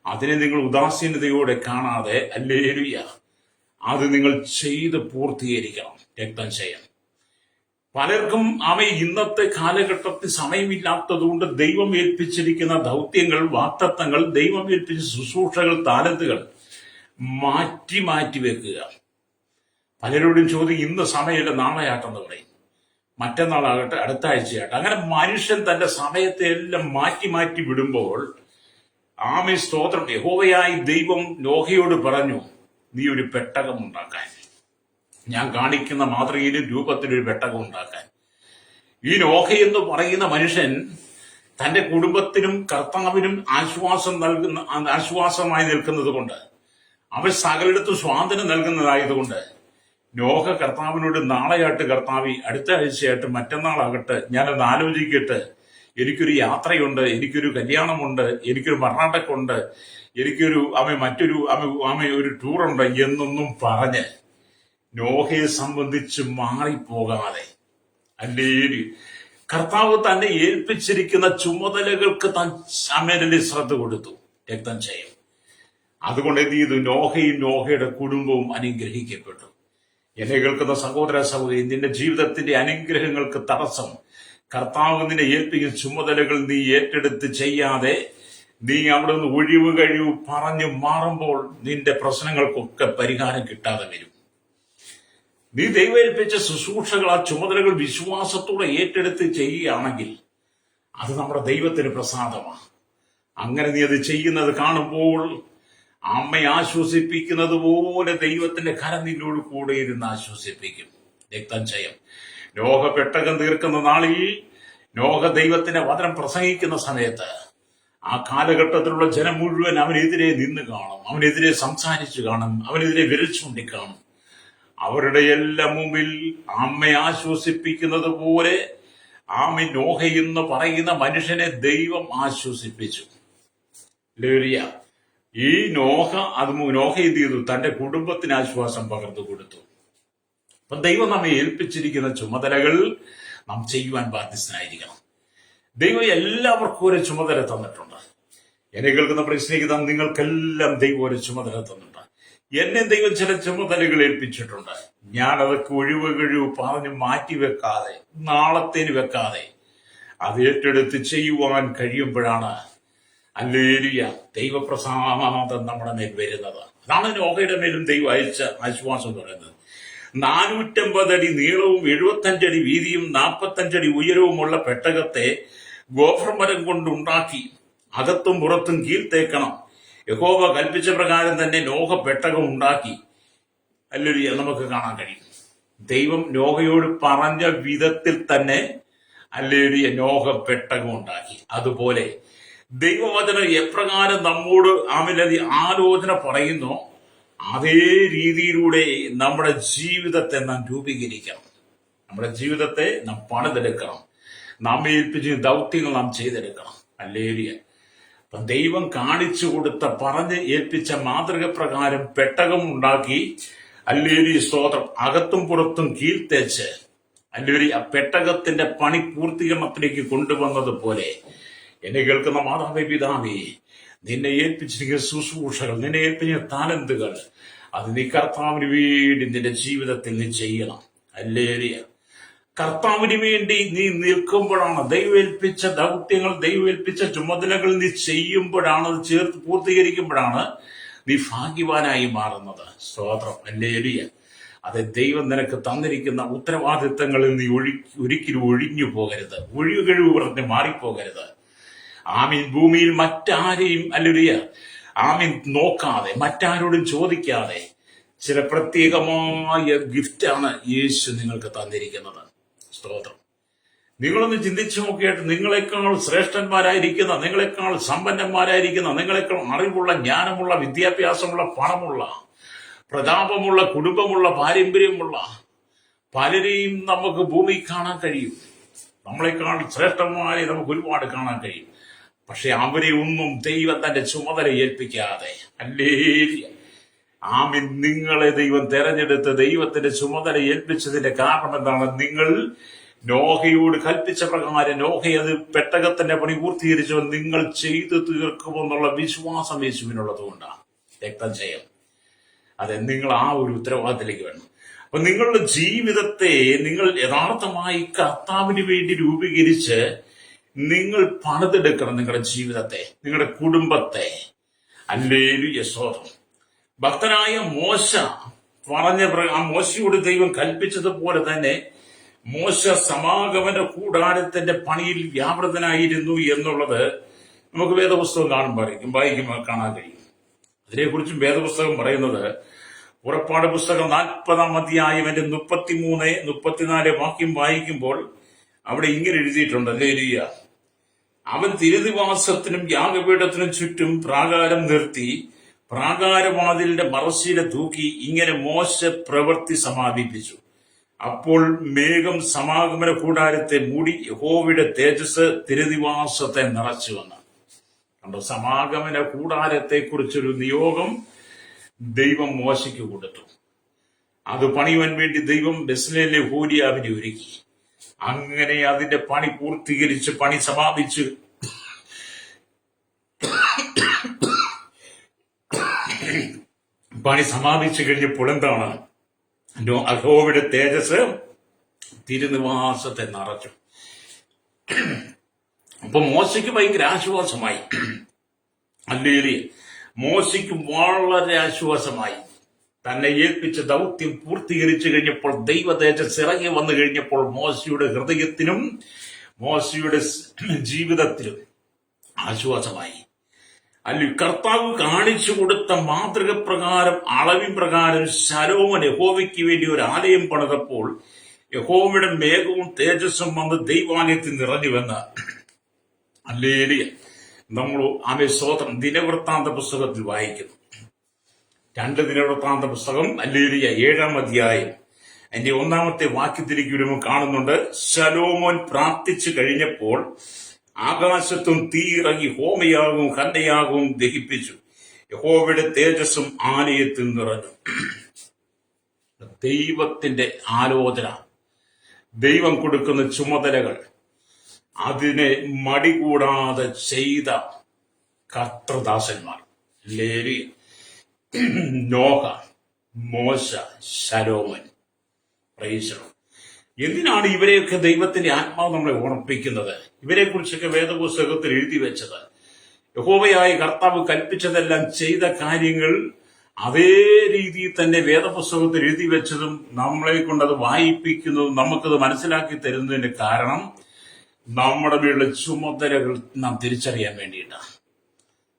S1: അതിനെ നിങ്ങൾ ഉദാസീനതയോടെ കാണാതെ ഹല്ലേലൂയ അത് നിങ്ങൾ ചെയ്ത് പൂർത്തീകരിക്കണം. രക്തം ചെയ്യാം. പലർക്കും ഇന്നത്തെ കാലഘട്ടത്തിൽ സമയമില്ലാത്തതുകൊണ്ട് ദൈവം ഏൽപ്പിച്ചിരിക്കുന്ന ദൗത്യങ്ങൾ, വാഗ്ദത്തങ്ങൾ, ദൈവം ഏൽപ്പിച്ച ശുശ്രൂഷകൾ, താലന്തുകൾ മാറ്റി വെക്കുക. പലരോടും ചോദിക്കും, ഇന്ന് സമയമില്ല, നാളെയാട്ടെന്ന് പറയും. മറ്റന്നാളാകട്ടെ, അടുത്ത ആഴ്ചയാട്ടെ. അങ്ങനെ മനുഷ്യൻ തന്റെ സമയത്തെ എല്ലാം മാറ്റി വിടുമ്പോൾ സ്തോത്രം, യഹോവയായി ദൈവം നോഹയോട് പറഞ്ഞു, നീ ഒരു പെട്ടകം ഉണ്ടാക്കാൻ, ഞാൻ കാണിക്കുന്ന മാതൃകയിലും രൂപത്തിലൊരു പെട്ടകം ഉണ്ടാക്കാൻ. ഈ നോഹ എന്ന് പറയുന്ന മനുഷ്യൻ തന്റെ കുടുംബത്തിനും കർത്താവിനും ആശ്വാസമായി നിൽക്കുന്നത് കൊണ്ട് അവൻ സകലിടത്തും സ്വാതന്ത്ര്യം നൽകുന്നതായതുകൊണ്ട് നോഹ കർത്താവിനോട് നാളെയായിട്ട് കർത്താവി, അടുത്ത ആഴ്ചയായിട്ട്, മറ്റന്നാളാകട്ടെ, ഞാനത് ആലോചിക്കട്ടെ, എനിക്കൊരു യാത്രയുണ്ട്, എനിക്കൊരു കല്യാണമുണ്ട്, എനിക്കൊരു മരണക്കുണ്ട്, എനിക്കൊരു ഒരു ടൂറുണ്ട് എന്നൊന്നും പറഞ്ഞ് നോഹയെ സംബന്ധിച്ച് മാറിപ്പോകാതെ, അല്ലേ, കർത്താവ് തന്നെ ഏൽപ്പിച്ചിരിക്കുന്ന ചുമതലകൾക്ക് താൻ അമേരന്റെ ശ്രദ്ധ കൊടുത്തു, രക്തം ചെയ്യും. അതുകൊണ്ട് എന്ത് ചെയ്തു? നോഹയും നോഹയുടെ കുടുംബവും അനുഗ്രഹിക്കപ്പെട്ടു. എന്നെ കേൾക്കുന്ന സഹോദര സഹോദരി, നിന്റെ ജീവിതത്തിന്റെ അനുഗ്രഹങ്ങൾക്ക് തടസ്സം കർത്താവ് നിന്നെ ഏൽപ്പിക്കുന്ന ചുമതലകൾ നീ ഏറ്റെടുത്ത് ചെയ്യാതെ നീ അവിടെ നിന്ന് ഒഴിവ് കഴിവ് പറഞ്ഞു മാറുമ്പോൾ നിന്റെ പ്രശ്നങ്ങൾക്കൊക്കെ പരിഹാരം കിട്ടാതെ വരും. നീ ദൈവം ഏൽപ്പിച്ച ശുശ്രൂഷകൾ, ആ ചുമതലകൾ വിശ്വാസത്തോടെ ഏറ്റെടുത്ത് ചെയ്യുകയാണെങ്കിൽ അത് നമ്മുടെ ദൈവത്തിന് പ്രസാദമാണ്. അങ്ങനെ നീ അത് ചെയ്യുന്നത് കാണുമ്പോൾ അമ്മയെ ആശ്വസിപ്പിക്കുന്നത് പോലെ ദൈവത്തിന്റെ കരം നിന്നോട് കൂടെ ഇരുന്ന് ആശ്വസിപ്പിക്കും. രക്തം ചെയ്യും. നോഹ പെട്ടകം തീർക്കുന്ന നാളിൽ, നോഹ ദൈവത്തിന്റെ വചനം പ്രസംഗിക്കുന്ന സമയത്ത് ആ കാലഘട്ടത്തിലുള്ള ജനം മുഴുവൻ അവനെതിരെ നിന്ന് കാണും, അവനെതിരെ സംസാരിച്ചു കാണും, അവനെതിരെ വിരൽ ചൂണ്ടിക്കാണും. അവരുടെ എല്ലാം മുമ്പിൽ അമ്മയെ ആശ്വസിപ്പിക്കുന്നത് പോലെ ആമി നോഹ എന്ന് പറയുന്ന മനുഷ്യനെ ദൈവം ആശ്വസിപ്പിച്ചു. ഈ നോഹ എന്ത് ചെയ്തു? തന്റെ കുടുംബത്തിന് ആശ്വാസം പകർന്നു കൊടുത്തു. അപ്പൊ ദൈവം നമ്മെ ഏൽപ്പിച്ചിരിക്കുന്ന ചുമതലകൾ നാം ചെയ്യുവാൻ ബാധ്യസ്ഥനായിരിക്കണം. ദൈവം എല്ലാവർക്കും ഒരു ചുമതല തന്നിട്ടുണ്ട്. എന്നെ കേൾക്കുന്ന പ്രശ്നിക്കുന്ന നിങ്ങൾക്കെല്ലാം ദൈവം ഒരു ചുമതല തന്നിട്ടുണ്ട്. എന്നെ ദൈവം ചില ചുമതലകൾ ഏൽപ്പിച്ചിട്ടുണ്ട്. ഞാൻ അതൊക്കെ ഒഴിവ് പറഞ്ഞ് മാറ്റിവെക്കാതെ, നാളത്തേന് വെക്കാതെ അത് ഏറ്റെടുത്ത് ചെയ്യുവാൻ കഴിയുമ്പോഴാണ് ഹല്ലേലൂയ ദൈവപ്രസാദം നമ്മുടെ മേൽ വരുന്നത്. അതാണ് നോഹയുടെ മേലും ദൈവം അയച്ച ആശ്വാസം എന്ന് പറയുന്നത്. 450 അടി നീളവും 75 അടി വീതിയും 45 അടി ഉയരവുമുള്ള പെട്ടകത്തെ ഗോഫർമരം കൊണ്ടുണ്ടാക്കി അകത്തും പുറത്തും കീഴ്ത്തേക്കണം. യഹോവ കൽപ്പിച്ച പ്രകാരം തന്നെ നോഹ പെട്ടകം ഉണ്ടാക്കി. ഹല്ലേലൂയ നമുക്ക് കാണാൻ കഴിയും. ദൈവം നോഹയോട് പറഞ്ഞ വിധത്തിൽ തന്നെ ഹല്ലേലൂയ നോഹ പെട്ടകം ഉണ്ടാക്കി. അതുപോലെ ദൈവവചനം എപ്രകാരം നമ്മോട് ആലോചന പറയുന്നോ അതേ രീതിയിലൂടെ നമ്മുടെ ജീവിതത്തെ നാം രൂപീകരിക്കണം. നമ്മുടെ ജീവിതത്തെ നാം പണിതെടുക്കണം. നാം ഏൽപ്പിച്ച ദൗത്യങ്ങൾ നാം ചെയ്തെടുക്കണം. ഹല്ലേലൂയ. അപ്പൊ ദൈവം കാണിച്ചു കൊടുത്ത, പറഞ്ഞ് ഏൽപ്പിച്ച മാതൃക പ്രകാരം പെട്ടകം ഉണ്ടാക്കി, ഹല്ലേലൂയ സ്തോത്രം, അകത്തും പുറത്തും കീഴ്ത്തേച്ച് ഹല്ലേലൂയ ആ പെട്ടകത്തിന്റെ പണി പൂർത്തീകരണത്തിലേക്ക് കൊണ്ടുവന്നതുപോലെ എന്നെ കേൾക്കുന്ന മാതാവേ, പിതാവേ, നിന്നെ ഏൽപ്പിച്ചിരിക്കുന്ന ശുശ്രൂഷകൾ, നിന്നെ ഏൽപ്പിച്ച താലന്തുകൾ, അത് നീ കർത്താവിന് വേണ്ടി നിന്റെ ജീവിതത്തിൽ നീ ചെയ്യണം. ഹല്ലേലൂയ. കർത്താവിന് വേണ്ടി നീ നിൽക്കുമ്പോഴാണ്, ദൈവേൽപ്പിച്ച ദൗത്യങ്ങൾ, ദൈവേൽപ്പിച്ച ചുമതലകൾ നീ ചെയ്യുമ്പോഴാണ്, അത് ചേർത്ത് പൂർത്തീകരിക്കുമ്പോഴാണ് നീ ഭാഗ്യവാനായി മാറുന്നത്. സ്തോത്രം. ഹല്ലേലൂയ. അത് ദൈവം നിനക്ക് തന്നിരിക്കുന്ന ഉത്തരവാദിത്തങ്ങളിൽ നീ ഒരിക്കലും ഒഴിഞ്ഞു പോകരുത്, ഒഴികഴിവ് പറഞ്ഞ് മാറിപ്പോകരുത്. ആമീൻ. ഭൂമിയിൽ മറ്റാരെയും ഹല്ലേലൂയ നോക്കാതെ, മറ്റാരോടും ചോദിക്കാതെ ചില പ്രത്യേകമായ ഗിഫ്റ്റാണ് യേശു നിങ്ങൾക്ക് തന്നിരിക്കുന്നത്. സ്തോത്രം. നിങ്ങളൊന്ന് ചിന്തിച്ചു നോക്കിയിട്ട്, നിങ്ങളെക്കാൾ ശ്രേഷ്ഠന്മാരായിരിക്കുന്ന, നിങ്ങളെക്കാൾ സമ്പന്നന്മാരായിരിക്കുന്ന, നിങ്ങളെക്കാൾ അറിവുള്ള, ജ്ഞാനമുള്ള, വിദ്യാഭ്യാസമുള്ള, പണമുള്ള, പ്രതാപമുള്ള, കുടുംബമുള്ള, പാരമ്പര്യമുള്ള പലരെയും നമുക്ക് ഭൂമി കാണാൻ കഴിയും. നമ്മളെക്കാൾ ശ്രേഷ്ഠന്മാരെ നമുക്ക് ഒരുപാട് കാണാൻ കഴിയും. പക്ഷെ അവരെ ഒന്നും ദൈവം തന്റെ ചുമതല ഏൽപ്പിക്കാതെ, ഹല്ലേലൂയ, ആമീൻ, നിങ്ങളെ ദൈവം തെരഞ്ഞെടുത്ത് ദൈവത്തിന്റെ ചുമതല ഏൽപ്പിച്ചതിന്റെ കാരണം എന്താണ്? നിങ്ങൾ നോഹയോട് കൽപ്പിച്ച പ്രകാരം നോഹ അത് പെട്ടകത്തിന്റെ പണി പൂർത്തീകരിച്ചു നിങ്ങൾ ചെയ്തു തീർക്കുമെന്നുള്ള വിശ്വാസം യേശുവിനുള്ളത് കൊണ്ടാണ്. രക്തം ചെയ്യും. അതെ, നിങ്ങൾ ആ ഒരു ഉത്തരവാദിത്തത്തിലേക്ക് വേണം. അപ്പൊ നിങ്ങളുടെ ജീവിതത്തെ നിങ്ങൾ യഥാർത്ഥമായി കർത്താവിന് വേണ്ടി രൂപീകരിച്ച് നിങ്ങൾ പണിതെടുക്കണം. നിങ്ങളുടെ ജീവിതത്തെ, നിങ്ങളുടെ കുടുംബത്തെ. ഹല്ലേലൂയ സ്തോത്രം. ഭക്തനായ മോശ പറഞ്ഞ ആ മോശയോട് ദൈവം കൽപ്പിച്ചതുപോലെ തന്നെ മോശ സമാഗമന കൂടാരത്തിന്റെ പണിയിൽ വ്യാപൃതനായിരുന്നു എന്നുള്ളത് നമുക്ക് വേദപുസ്തകം വായിക്കുമ്പോൾ കാണാൻ കഴിയും. അതിനെക്കുറിച്ചും വേദപുസ്തകം പറയുന്നത്, പുറപ്പാട് പുസ്തകം 40-ാം അധ്യായം 33, 34 വാക്യം വായിക്കുമ്പോൾ അവിടെ ഇങ്ങനെ എഴുതിയിട്ടുണ്ട്. ഹല്ലേലൂയ. അവൻ തിരുനിവാസത്തിനും യാഗപീഠത്തിനും ചുറ്റും പ്രാകാരം നിർത്തി പ്രാകാരവാതിലിന്റെ മറശ്ശീല തൂക്കി ഇങ്ങനെ മോശ പ്രവൃത്തി സമാപിപ്പിച്ചു. അപ്പോൾ മേഘം സമാഗമന കൂടാരത്തെ മൂടി, യഹോവയുടെ തേജസ് തിരുനിവാസത്തെ നിറച്ചു വന്നു. കണ്ടോ, സമാഗമന കൂടാരത്തെ കുറിച്ചൊരു നിയോഗം ദൈവം മോശയ്ക്ക് കൊടുത്തു. അത് പണിയുവാൻ വേണ്ടി ദൈവം ബെസ്ലേലിലെ ഹൂരിയാവിനെ ഒരുക്കി. അങ്ങനെ അതിന്റെ പണി പൂർത്തീകരിച്ച് പണി സമാപിച്ച് കഴിഞ്ഞപ്പോൾ എന്താണ്, യഹോവയുടെ തേജസ് തിരുനിവാസത്തെ നിറച്ചു. അപ്പൊ മോശയ്ക്ക് ഭയങ്കര ആശ്വാസമായി. അല്ലെങ്കിൽ മോശയ്ക്ക് വളരെ ആശ്വാസമായി. തന്നെ ഏൽപ്പിച്ച ദൗത്യം പൂർത്തീകരിച്ചു കഴിഞ്ഞപ്പോൾ, ദൈവ തേജസ് ഇറങ്ങി വന്നു കഴിഞ്ഞപ്പോൾ മോശയുടെ ഹൃദയത്തിനും മോശയുടെ ജീവിതത്തിലും ആശ്വാസമായി. അല്ലെങ്കിൽ കർത്താവ് കാണിച്ചു കൊടുത്ത മാതൃക പ്രകാരം, അളവിൻ പ്രകാരം ശലോമോൻ യഹോവയ്ക്ക് വേണ്ടി ഒരു ആലയം പണിതപ്പോൾ യഹോവയുടെ മേഘവും തേജസ്സും വന്ന് ദൈവാലയത്തിൽ നിറഞ്ഞുവെന്ന് ഹല്ലേലൂയ നമ്മൾ സ്തോത്രം ദിനവൃത്താന്ത പുസ്തകത്തിൽ വായിക്കുന്നു. 2 ദിനവൃത്താന്ത പുസ്തകം ഹല്ലേലൂയ 7-ാം അധ്യായം അതിന്റെ 1-ാമത്തെ വാക്യത്തിലേക്ക് വരുമ്പോൾ കാണുന്നുണ്ട്, ശലോമോൻ പ്രാർത്ഥിച്ചു കഴിഞ്ഞപ്പോൾ ആകാശത്തും തീ ഇറങ്ങി ഹോമയാകവും ഹന്നയാകവും ദഹിപ്പിച്ചു. യഹോവയുടെ തേജസ്സും ആലയത്തിൽ നിറഞ്ഞു. ദൈവത്തിന്റെ ആലോചന, ദൈവം കൊടുക്കുന്ന ചുമതലകൾ, അതിനെ മടികൂടാതെ ചെയ്ത കർത്തൃദാസന്മാർ ലേവ്യർ, നോഹ, മോശ, ശലോമോൻ. പ്രൈസ്. എന്തിനാണ് ഇവരെയൊക്കെ ദൈവത്തിന്റെ ആത്മാവ് നമ്മളെ ഓർമ്മിപ്പിക്കുന്നത്? ഇവരെ കുറിച്ചൊക്കെ വേദപുസ്തകത്തിൽ എഴുതി വെച്ചത്, യഹോവയായ കർത്താവ് കൽപ്പിച്ചതെല്ലാം ചെയ്ത കാര്യങ്ങൾ അതേ രീതിയിൽ തന്നെ വേദപുസ്തകത്തിൽ എഴുതി വെച്ചതും നമ്മളെ കൊണ്ടത് വായിപ്പിക്കുന്നതും നമുക്കത് മനസ്സിലാക്കി തരുന്നതിന്റെ കാരണം നമ്മുടെ വീട്ടിലെ ചുമതലകൾ നാം തിരിച്ചറിയാൻ വേണ്ടിയിട്ടാണ്.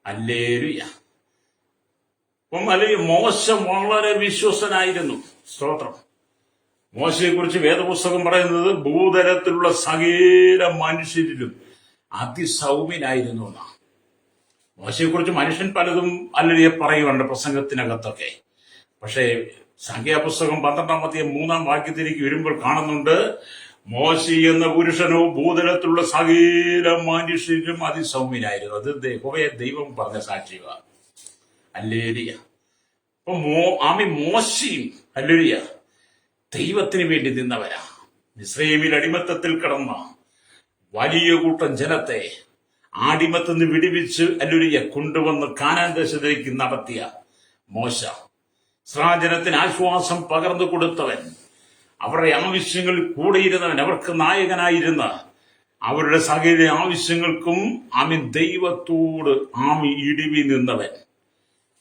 S1: ഹല്ലേലൂയ. അപ്പം അല്ലെങ്കിൽ മോശ വളരെ വിശ്വസനായിരുന്നു. സ്തോത്രം. മോശയെക്കുറിച്ച് വേദപുസ്തകം പറയുന്നത് ഭൂതലത്തിലുള്ള സകല മനുഷ്യരിലും അതിസൗമ്യനായിരുന്നു എന്നാണ്. മോശയെക്കുറിച്ച് മനുഷ്യൻ പലതും അല്ലെങ്കിൽ പറയുന്നുണ്ട് പ്രസംഗത്തിനകത്തൊക്കെ. പക്ഷേ സംഖ്യാപുസ്തകം 12-ാം അധ്യായം 3-ാം വാക്യത്തിലേക്ക് വരുമ്പോൾ കാണുന്നുണ്ട്, മോശ എന്ന പുരുഷനോ ഭൂതലത്തിലുള്ള സകല മനുഷ്യരിലും അതിസൗമ്യനായിരുന്നു. അത് യഹോവയെ ദൈവം പറഞ്ഞ സാക്ഷിയാണ്. ഹല്ലേലൂയ. അപ്പൊ മോശയും ഹല്ലേലൂയ ദൈവത്തിന് വേണ്ടി നിന്നവരാ. മിസ്രയീമിൽ അടിമത്തത്തിൽ കിടന്ന വലിയ കൂട്ടം ജനത്തെ ആടിമത്തിൽ നിന്ന് വിടിവിച്ച് ഹല്ലേലൂയ കൊണ്ടുവന്ന് കാനാൻ ദേശത്തേക്ക് നടത്തിയ മോശ, ഇസ്രായേൽ ആശ്വാസം പകർന്നു കൊടുത്തവൻ, അവരുടെ ആവശ്യങ്ങളിൽ കൂടെയിരുന്നവൻ, അവർക്ക് നായകനായിരുന്ന അവരുടെ സകല ആവശ്യങ്ങൾക്കും ദൈവത്തോട് ഇടിവി നിന്നവൻ,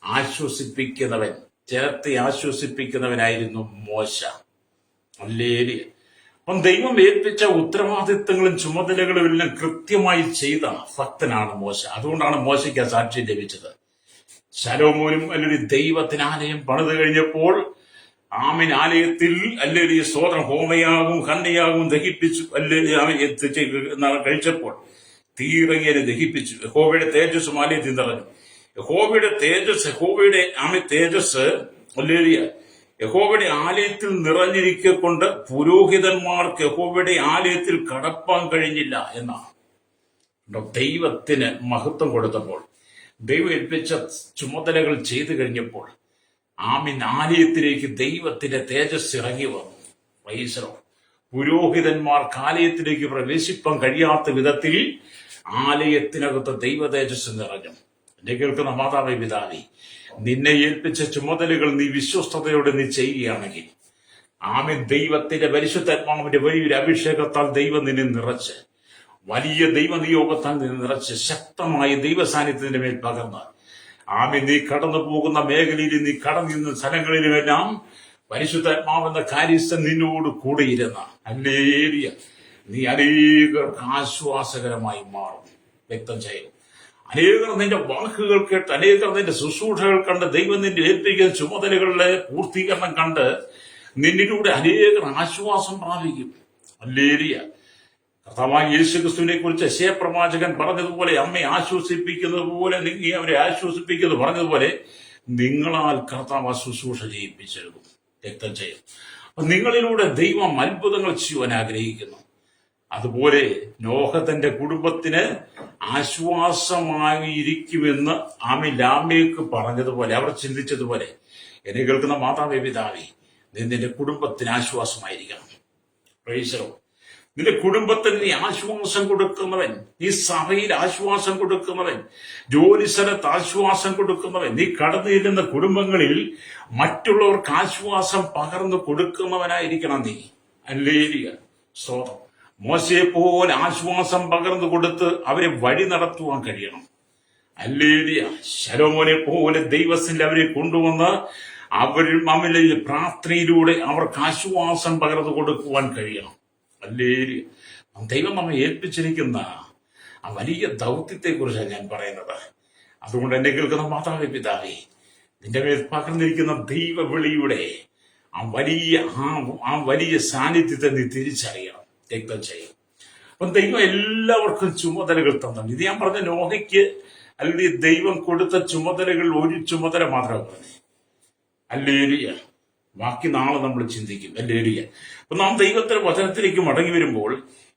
S1: ആശ്വസിപ്പിക്കുന്നവൻ, ജനത്തെ ആശ്വസിപ്പിക്കുന്നവനായിരുന്നു മോശ. ഹല്ലേലൂയ. അപ്പം ദൈവം ഏൽപ്പിച്ച ഉത്തരവാദിത്തങ്ങളും ചുമതലകളും എല്ലാം കൃത്യമായി ചെയ്ത ഭക്തനാണ് മോശ. അതുകൊണ്ടാണ് മോശയ്ക്ക് സാക്ഷ്യം ലഭിച്ചത്. ശലോമോനും അല്ലെങ്കിൽ ദൈവത്തിന് ആലയം പണിത് കഴിഞ്ഞപ്പോൾ ആലയത്തിൽ അല്ലെങ്കിൽ സ്തോത്രം ഹോമയാകും ഹന്നയാകും ദഹിപ്പിച്ചു. കഴിച്ചപ്പോൾ തീറങ്ങിയെ ദഹിപ്പിച്ചു. യഹോവയുടെ തേജസ്സും ആലയത്തിൽ നിറഞ്ഞു. യഹോവയുടെ തേജസ് ഹല്ലേലൂയ യഹോവയുടെ ആലയത്തിൽ നിറഞ്ഞിരിക്കൊണ്ട് പുരോഹിതന്മാർക്ക് യഹോവയുടെ ആലയത്തിൽ കടപ്പാൻ കഴിഞ്ഞില്ല എന്നാണ്. ദൈവത്തിന് മഹത്വം കൊടുത്തപ്പോൾ, ദൈവം ഏൽപ്പിച്ച ചുമതലകൾ ചെയ്തു കഴിഞ്ഞപ്പോൾ ആലയത്തിലേക്ക് ദൈവത്തിന്റെ തേജസ് ഇറങ്ങി വന്നു. പ്രൈസ്. പുരോഹിതന്മാർക്ക് ആലയത്തിലേക്ക് പ്രവേശിപ്പാൻ കഴിയാത്ത വിധത്തിൽ ആലയത്തിനകത്ത് ദൈവ തേജസ് നിറഞ്ഞു. എന്നെ കേൾക്കുന്ന മാതാവേ, പിതാവേ, നിന്നെ ഏൽപ്പിച്ച ചുമതലകൾ നീ വിശ്വസ്തയോടെ നീ ചെയ്യുകയാണെങ്കിൽ ദൈവത്തിന്റെ പരിശുദ്ധാത്മാവിന്റെ വലിയൊരു അഭിഷേകത്താൽ ദൈവം നിന്നെ നിറച്ച്, വലിയ ദൈവനിയോഗത്താൽ നിന്നെ നിറച്ച്, ശക്തമായ ദൈവ സാന്നിധ്യത്തിന്റെ മേൽ പകർന്ന് നീ കടന്നു പോകുന്ന മേഖലയിൽ, നീ കടന്നിരുന്ന സ്ഥലങ്ങളിലുമെല്ലാം പരിശുദ്ധാത്മാവെന്ന കാര്യസ്ഥൻ നിന്നോട് കൂടെയിരുന്ന ഹല്ലേലൂയ നീ അനേകർക്ക് ആശ്വാസകരമായി മാറും. വ്യക്തം ചെയ്യും. അനേകർ നിന്റെ വാക്കുകൾ കേട്ട്, അനേകർ നിന്റെ ശുശ്രൂഷകൾ കണ്ട്, ദൈവം നിന്റെ ഏൽപ്പിക്കുന്ന ചുമതലകളുടെ പൂർത്തീകരണം കണ്ട് നിന്നിലൂടെ അനേകർ ആശ്വാസം പ്രാപിക്കും. ഹല്ലേലൂയ. കർത്താവായ യേശുക്രിസ്തുവിനെ കുറിച്ച് യെശയ്യാ പ്രവാചകൻ പറഞ്ഞതുപോലെ, അമ്മയെ ആശ്വസിപ്പിക്കുന്നത് പോലെ നീ അവരെ ആശ്വസിപ്പിക്കുന്നത് പറഞ്ഞതുപോലെ നിങ്ങളാൽ കർത്താവ് ശുശ്രൂഷ ചെയ്യിപ്പിച്ചിരുന്നു. രക്തം ചെയ്യും. അപ്പൊ നിങ്ങളിലൂടെ ദൈവം അത്ഭുതങ്ങൾ ചെയ്യുവാൻ ആഗ്രഹിക്കുന്നു. അതുപോലെ നോഹ തന്റെ കുടുംബത്തിന് ആശ്വാസമായിരിക്കുമെന്ന് ലാമേക്ക് പറഞ്ഞതുപോലെ, അവർ ചിന്തിച്ചതുപോലെ, എന്നെ കേൾക്കുന്ന മാതാവേ പിതാവേ, നീ നിന്റെ കുടുംബത്തിന് ആശ്വാസമായിരിക്കണം. പ്രൈസറോ, നിന്റെ കുടുംബത്തിന് നീ ആശ്വാസം കൊടുക്കുന്നവൻ, നീ സഭയിൽ ആശ്വാസം കൊടുക്കുന്നവൻ, ജോലി സ്ഥലത്ത് ആശ്വാസം കൊടുക്കുന്നവൻ, നീ കടന്നു ചെല്ലുന്ന കുടുംബങ്ങളിൽ മറ്റുള്ളവർക്ക് ആശ്വാസം പകർന്നു കൊടുക്കുന്നവനായിരിക്കണം നീ. ഹല്ലേലൂയ, സ്തോത്രം. മോശയെ പോലെ ആശ്വാസം പകർന്നു കൊടുത്ത് അവരെ വഴി നടത്തുവാൻ കഴിയണം. ഹല്ലേലൂയ. ശലോമോനെ പോലെ ദൈവത്തിൽ അവരെ കൊണ്ടുവന്ന് അവരിൽ പ്രാർത്ഥനയിലൂടെ അവർക്ക് ആശ്വാസം പകർന്നു കൊടുക്കുവാൻ കഴിയണം. ഹല്ലേലൂയ. ദൈവം നമ്മെ ഏൽപ്പിച്ചിരിക്കുന്ന ആ വലിയ ദൗത്യത്തെ കുറിച്ചാണ് ഞാൻ പറയുന്നത്. അതുകൊണ്ട് എന്നെ കേൾക്കുന്ന മാതാവേ പിതാവേ, നിന്റെ മേൽ പകർന്നിരിക്കുന്ന ദൈവവിളിയുടെ ആ വലിയ സാന്നിധ്യത്തെ നീ തിരിച്ചറിയണം. രക്തം ചെയ്യും. അപ്പൊ ദൈവം എല്ലാവർക്കും ചുമതലകൾ തന്നു. ഇത് ഞാൻ പറഞ്ഞ നോഹയ്ക്ക് അല്ലെങ്കിൽ ദൈവം കൊടുത്ത ചുമതലകൾ ഒരു ചുമതല മാത്രമേ പറഞ്ഞു. ഹല്ലേലൂയ. ബാക്കി നാളെ നമ്മൾ ചിന്തിക്കും. ഹല്ലേലൂയ. അപ്പൊ നാം ദൈവത്തിന്റെ വചനത്തിലേക്ക് മടങ്ങി വരുമ്പോൾ,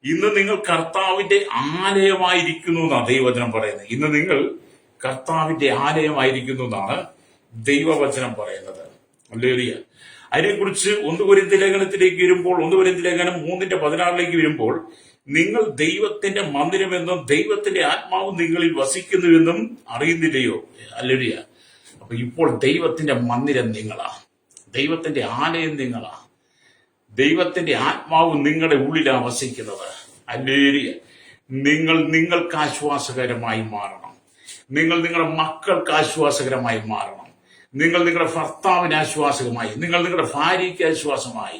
S1: ഇന്ന് നിങ്ങൾ കർത്താവിന്റെ ആലയമായിരിക്കുന്നു എന്നാണ് ദൈവവചനം പറയുന്നത്. ഇന്ന് നിങ്ങൾ കർത്താവിന്റെ ആലയമായിരിക്കുന്നു എന്നാണ് ദൈവവചനം പറയുന്നത്. ഹല്ലേലൂയ. അതിനെക്കുറിച്ച് 1 കൊരിന്ത്യർ ലേഖനത്തിലേക്ക് വരുമ്പോൾ, 1 കൊരിന്ത്യർ ലേഖനം 3:16 വരുമ്പോൾ, നിങ്ങൾ ദൈവത്തിന്റെ മന്ദിരമെന്നും ദൈവത്തിന്റെ ആത്മാവ് നിങ്ങളിൽ വസിക്കുന്നുവെന്നും അറിയുന്നില്ലയോ? ഹല്ലേലൂയ. അപ്പൊ ഇപ്പോൾ ദൈവത്തിന്റെ മന്ദിരം നിങ്ങളാ, ദൈവത്തിന്റെ ആലയം നിങ്ങളാ, ദൈവത്തിന്റെ ആത്മാവ് നിങ്ങളുടെ ഉള്ളിലാണ് വസിക്കുന്നത്. ഹല്ലേലൂയ. നിങ്ങൾക്ക് ആശ്വാസകരമായി മാറണം. നിങ്ങൾ നിങ്ങളുടെ മക്കൾക്ക് ആശ്വാസകരമായി മാറണം. നിങ്ങൾ നിങ്ങളുടെ ഭർത്താവിന് ആശ്വാസകമായി, നിങ്ങൾ നിങ്ങളുടെ ഭാര്യയ്ക്ക് ആശ്വാസമായി,